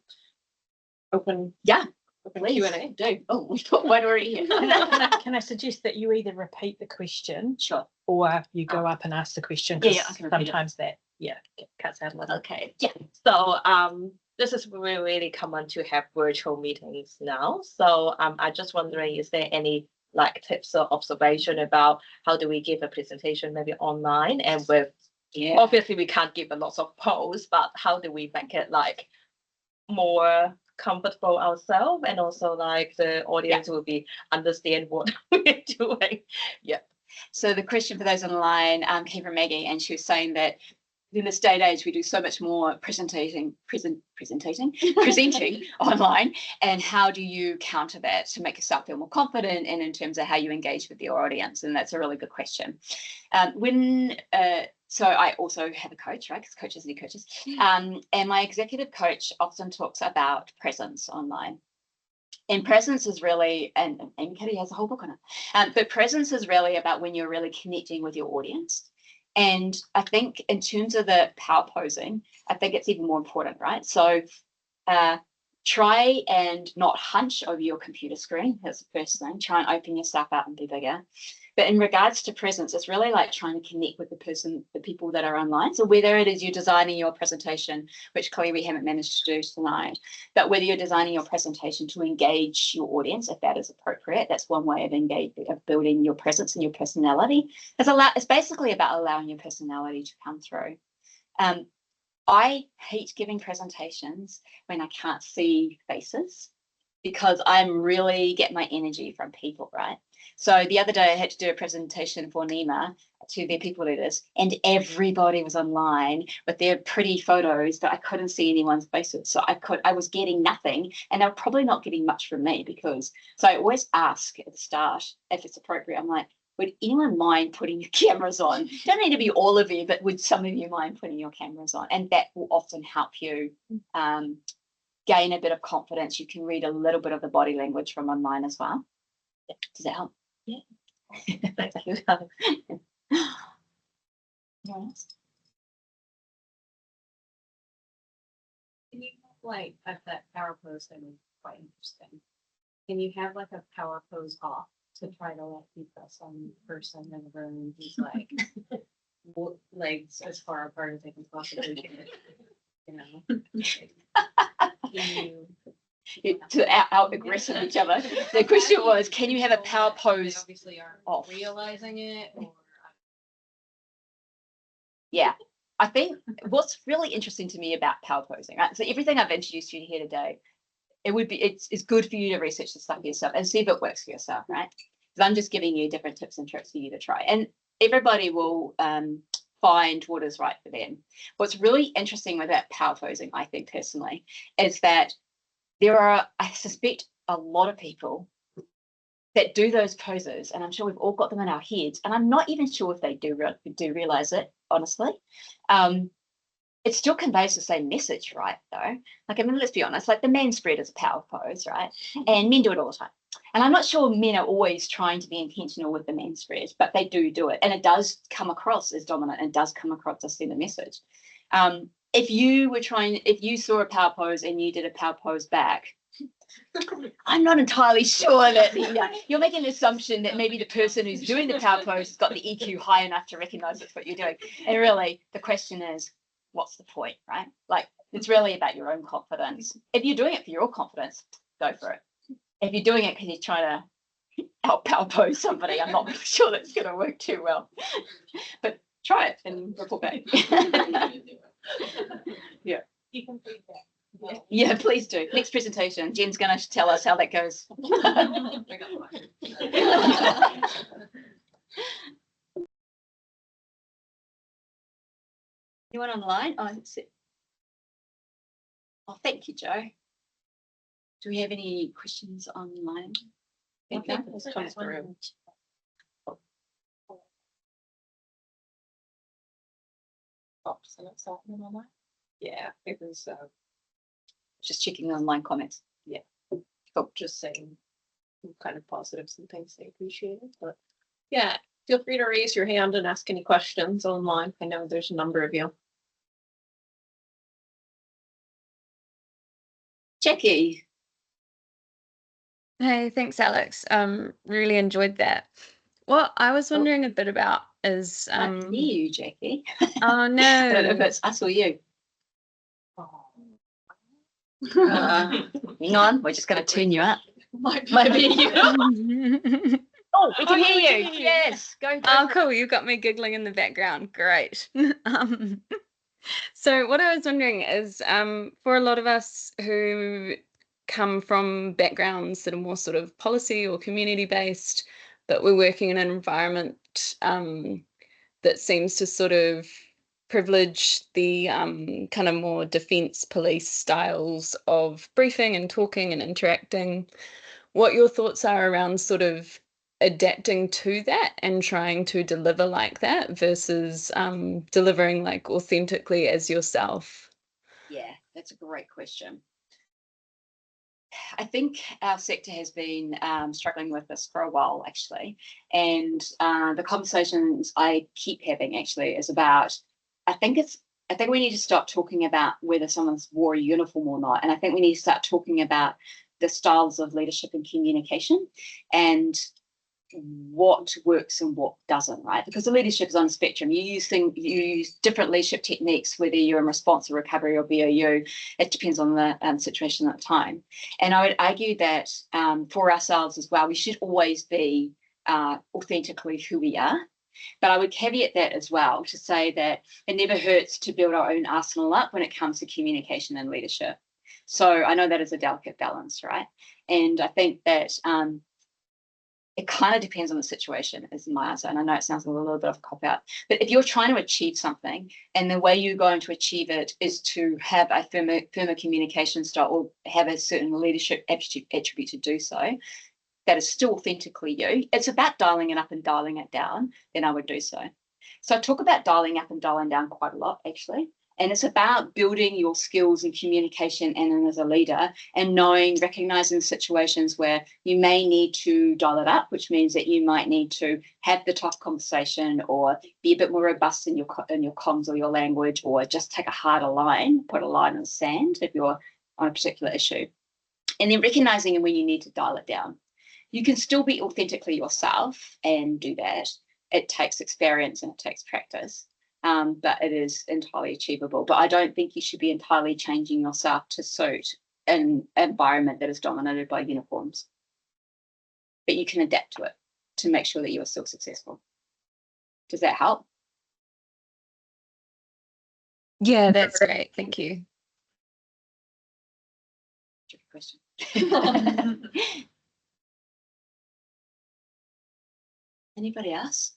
Speaker 3: open Q&A.
Speaker 2: Do. Oh, we've got one already here.
Speaker 4: Can I suggest that you either repeat the question,
Speaker 2: Sure.
Speaker 4: or you go up and ask the question?
Speaker 2: Yeah, I can repeat it.
Speaker 4: Sometimes that cuts out a little.
Speaker 5: Okay.
Speaker 2: Yeah.
Speaker 5: So this is really common to have virtual meetings now. So I'm just wondering, is there any like tips or observation about how do we give a presentation maybe online and with obviously we can't give a lot of polls, but how do we make it like more comfortable ourselves and also like the audience will be understand what we're doing?
Speaker 2: Yeah. So the question for those online came from Maggie, and she was saying that in this day and age, we do so much more presenting online, and how do you counter that to make yourself feel more confident and in terms of how you engage with your audience? And that's a really good question. So I also have a coach, right? Because coaches need coaches. And my executive coach often talks about presence online. And presence is really, and Amy Cuddy has a whole book on it, but presence is really about when you're really connecting with your audience. And I think in terms of the power posing, I think it's even more important, right? So try and not hunch over your computer screen. That's the first thing. Try and open yourself up and be bigger. But in regards to presence, it's really like trying to connect with the people that are online. So whether it is you're designing your presentation, which clearly we haven't managed to do tonight, but whether you're designing your presentation to engage your audience, if that is appropriate, that's one way of building your presence and your personality. It's basically about allowing your personality to come through. I hate giving presentations when I can't see faces, because I'm really get my energy from people, right? So the other day I had to do a presentation for NEMA to their people leaders, and everybody was online with their pretty photos, but I couldn't see anyone's faces. So I was getting nothing, and they were probably not getting much from me so I always ask at the start if it's appropriate. I'm like, would anyone mind putting your cameras on? Don't need to be all of you, but would some of you mind putting your cameras on? And that will often help you gain a bit of confidence. You can read a little bit of the body language from online as well. Does that help?
Speaker 5: Yeah.
Speaker 2: Thank you.
Speaker 6: Can you like that power pose thing is quite interesting. Can you have like a power pose off to try to like keep some person in the room who's like legs as far apart as they can possibly get, you know?
Speaker 2: To out aggressive each other. The question was, can you have a power pose?
Speaker 6: They obviously aren't
Speaker 2: off?
Speaker 6: realizing it, or
Speaker 2: Yeah, I think what's really interesting to me about power posing, right? So everything I've introduced you to here today, it's good for you to research the stuff yourself and see if it works for yourself, right? Because I'm just giving you different tips and tricks for you to try, and everybody will find what is right for them. What's really interesting about power posing, I think personally, is that I suspect a lot of people that do those poses, and I'm sure we've all got them in our heads, and I'm not even sure if they do realize it, honestly. It still conveys the same message, right, though? Like, I mean, let's be honest, like the man spread is a power pose, right? And men do it all the time. And I'm not sure men are always trying to be intentional with the man spread, but they do it. And it does come across as dominant and does come across as send a message. If you saw a power pose and you did a power pose back, I'm not entirely sure that you're making an assumption that maybe the person who's doing the power pose has got the EQ high enough to recognize that's what you're doing. And really, the question is, what's the point, right? Like, it's really about your own confidence. If you're doing it for your confidence, go for it. If you're doing it because you're trying to out power pose somebody, I'm not really sure that's going to work too well. But try it and report back. Yeah.
Speaker 6: You can feed that.
Speaker 2: Yeah, please do. Next presentation, Jen's going to tell us how that goes. Anyone online? Oh, that's it. Oh, thank you, Joe. Do we have any questions online?
Speaker 3: Okay, this comes through. Yeah, it was
Speaker 2: Just checking the online comments.
Speaker 3: just saying kind of positives and things they appreciated. But yeah, feel free to raise your hand and ask any questions online. I know there's a number of you.
Speaker 2: Jackie.
Speaker 7: Hey, thanks, Alex. Really enjoyed that. What I was wondering a bit about is
Speaker 2: Can't hear you, Jackie.
Speaker 7: oh
Speaker 2: I don't know if
Speaker 7: no.
Speaker 2: it's us or you. Hang on, we're just going to turn you up. Maybe you. Oh, we can hear you. Yes, go.
Speaker 7: Oh, cool. You got me giggling in the background. Great. So what I was wondering is, for a lot of us who come from backgrounds that are more sort of policy or community based, but we're working in an environment that seems to sort of privilege the kind of more defense police styles of briefing and talking and interacting, what your thoughts are around sort of adapting to that and trying to deliver like that versus delivering like authentically as yourself.
Speaker 2: Yeah, that's a great question. I think our sector has been struggling with this for a while, actually. And the conversations I keep having actually is about, I think we need to stop talking about whether someone's wore a uniform or not. And I think we need to start talking about the styles of leadership and communication and what works and what doesn't, right? Because the leadership is on a spectrum. You use different leadership techniques, whether you're in response or recovery or BOU. It depends on the situation at the time. And I would argue that for ourselves as well, we should always be authentically who we are. But I would caveat that as well to say that it never hurts to build our own arsenal up when it comes to communication and leadership. So I know that is a delicate balance, right? And I think that it kind of depends on the situation is my answer. And I know it sounds like a little bit of a cop-out, but if you're trying to achieve something and the way you're going to achieve it is to have a firmer communication style or have a certain leadership attribute to do so, that is still authentically you, it's about dialing it up and dialing it down, then I would do so. So I talk about dialing up and dialing down quite a lot, actually. And it's about building your skills in communication and then as a leader and recognizing situations where you may need to dial it up, which means that you might need to have the tough conversation or be a bit more robust in your comms or your language, or just take a harder line, put a line in the sand if you're on a particular issue. And then recognizing when you need to dial it down. You can still be authentically yourself and do that. It takes experience and it takes practice. But it is entirely achievable. But I don't think you should be entirely changing yourself to suit an environment that is dominated by uniforms. But you can adapt to it to make sure that you are still successful. Does that help?
Speaker 7: Yeah, that's great. Thank you.
Speaker 2: Tricky question. Anybody else?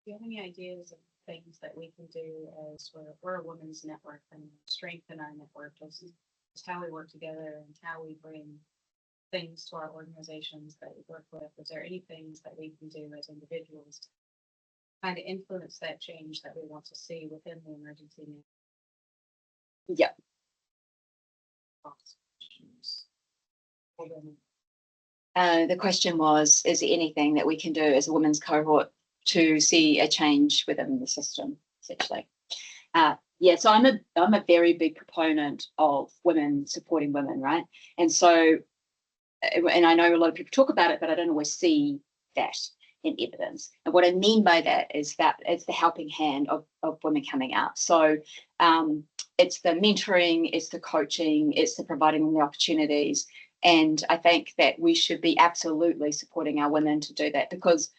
Speaker 6: Do you have any ideas of things that we can do as we're a women's network and strengthen our network as how we work together and how we bring things to our organizations that we work with? Is there any things that we can do as individuals to kind of influence that change that we want to see within the emergency network?
Speaker 2: Yeah. The question was, is there anything that we can do as a women's cohort to see a change within the system, essentially? Yeah, so I'm a very big proponent of women supporting women, right? And so, and I know a lot of people talk about it, but I don't always see that in evidence. And what I mean by that is that it's the helping hand of women coming out. So it's the mentoring, it's the coaching, it's the providing them the opportunities. And I think that we should be absolutely supporting our women to do that, because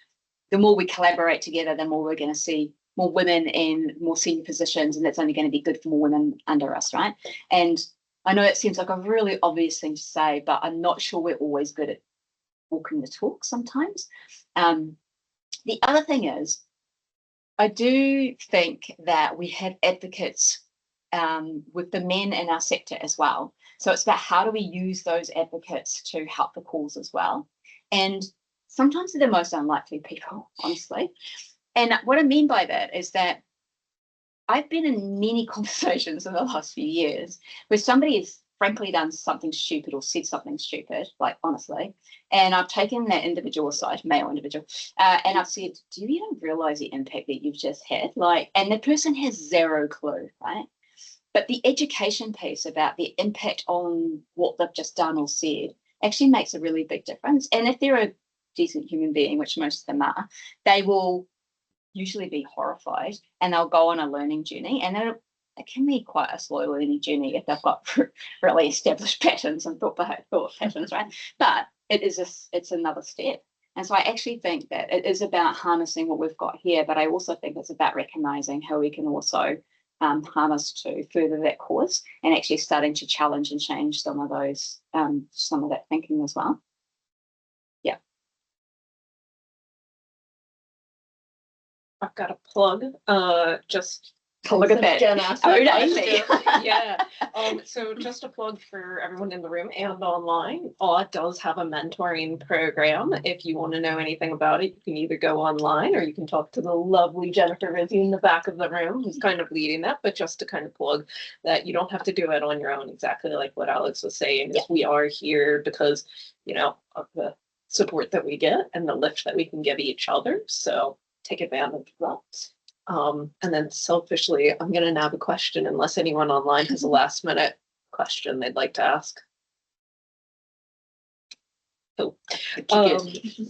Speaker 2: the more we collaborate together, the more we're going to see more women in more senior positions, and that's only going to be good for more women under us, right? And I know it seems like a really obvious thing to say, but I'm not sure we're always good at walking the talk sometimes. The other thing is, I do think that we have advocates with the men in our sector as well. So it's about how do we use those advocates to help the cause as well. And sometimes they're the most unlikely people, honestly. And what I mean by that is that I've been in many conversations in the last few years where somebody has frankly done something stupid or said something stupid, like honestly, and I've taken that individual aside, male individual, and I've said, do you even realize the impact that you've just had? Like, and the person has zero clue, right? But the education piece about the impact on what they've just done or said actually makes a really big difference. And if they're a decent human being, which most of them are, they will usually be horrified and they'll go on a learning journey, and it can be quite a slow learning journey if they've got really established patterns and thought patterns, right? But it's another step. And so I actually think that it is about harnessing what we've got here, but I also think it's about recognizing how we can also harness to further that cause, and actually starting to challenge and change some of those, some of that thinking as well. Yeah.
Speaker 4: I've got a plug. Just
Speaker 2: Look at that.
Speaker 4: Jen asked
Speaker 2: Oh,
Speaker 4: that
Speaker 2: Amy.
Speaker 4: question. Yeah. So just a plug for everyone in the room and online. Aud does have a mentoring program. If you want to know anything about it, you can either go online or you can talk to the lovely Jennifer Rizzi in the back of the room, who's kind of leading that. But just to kind of plug that, you don't have to do it on your own, exactly like what Alex was saying.
Speaker 2: Yeah.
Speaker 4: We are here because, you know, of the support that we get and the lift that we can give each other. So take advantage of that. And then selfishly, I'm going to nab a question unless anyone online has a last minute question they'd like to ask. Cool.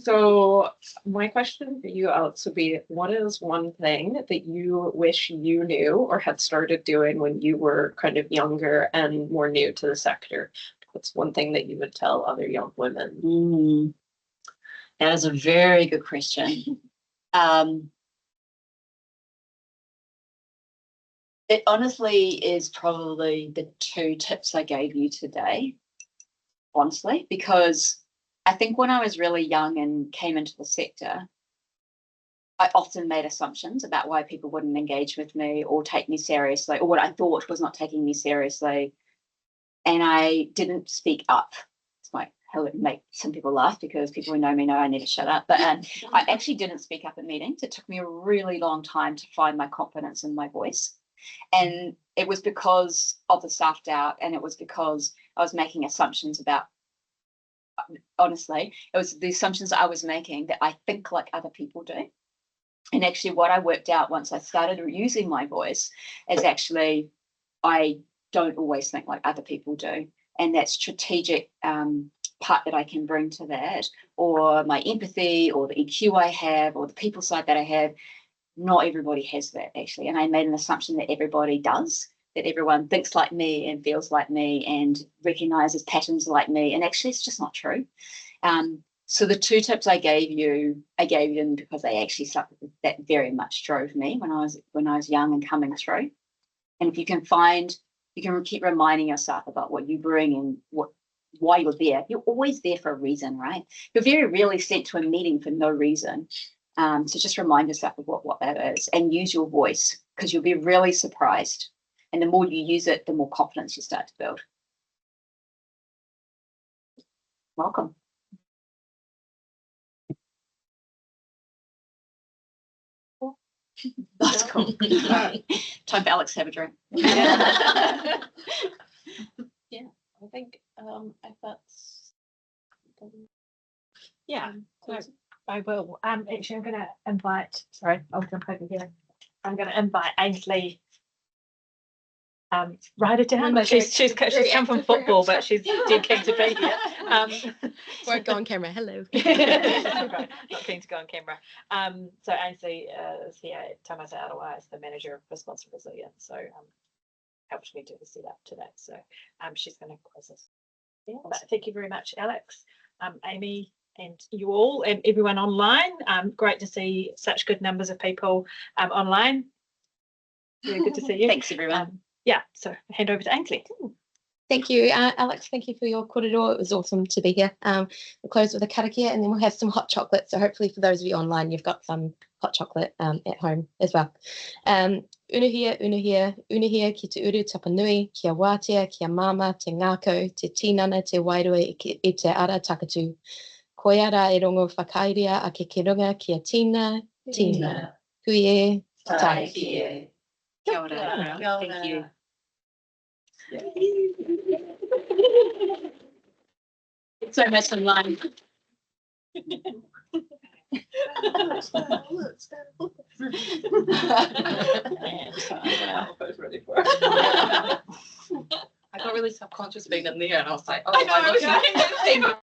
Speaker 4: So my question for you, Alex, would be, what is one thing that you wish you knew or had started doing when you were kind of younger and more new to the sector? What's one thing that you would tell other young women?
Speaker 2: That is a very good question. It honestly is probably the 2 tips I gave you today, honestly, because I think when I was really young and came into the sector, I often made assumptions about why people wouldn't engage with me or take me seriously, or what I thought was not taking me seriously. And I didn't speak up. It's my how it make some people laugh, because people who know me know I never shut up. But I actually didn't speak up at meetings. It took me a really long time to find my confidence in my voice. And it was because of the self-doubt, and it was because I was making assumptions about, honestly, it was the assumptions I was making that I think like other people do. And actually what I worked out once I started using my voice is actually I don't always think like other people do. And that strategic part that I can bring to that, or my empathy, or the EQ I have, or the people side that I have, not everybody has that actually. And I made an assumption that everybody does, that everyone thinks like me and feels like me and recognizes patterns like me. And actually it's just not true. So the 2 tips I gave them because they actually something that very much drove me when I was young and coming through. And if you can keep reminding yourself about what you bring and why you're there. You're always there for a reason, right? You're very rarely sent to a meeting for no reason. So just remind yourself of what that is, and use your voice, because you'll be really surprised. And the more you use it, the more confidence you start to build. Welcome. That's cool. Time for Alex to have a drink.
Speaker 4: I think if that's
Speaker 8: I will. Actually, I'm going to invite. Sorry, I'll jump over here. I'm going to invite Ainsley. Write it down. She's come from football, but she's dead keen to be here.
Speaker 9: Won't go on camera. Hello.
Speaker 8: Right, not keen to go on camera. So Ainsley is here at Tamata Arawai as the manager of Response and Resilience. So helped me do the setup today. So she's going to quiz us. Yeah, but thank you very much, Alex, Amy, and you all, and everyone online. Great to see such good numbers of people online. Very good to see you.
Speaker 2: Thanks, everyone.
Speaker 8: Yeah, so hand over to Ainsley.
Speaker 9: Thank you, Alex. Thank you for your korero. It was awesome to be here. We'll close with a karakia and then we'll have some hot chocolate. So hopefully for those of you online, you've got some hot chocolate at home as well. Unuhia, unuhia, unuhia ki te uru tapanui, kia wātea, kia mama, te ngākau, te tinana, te wairua i te ara takatu. Koiara e rongo whakairia a ke runga kia tina, tina. Kuie, tai kie.
Speaker 2: Kia ora. Thank you. It's so much online.
Speaker 9: I got really self-conscious being in there and I was like, oh,
Speaker 2: I know, okay.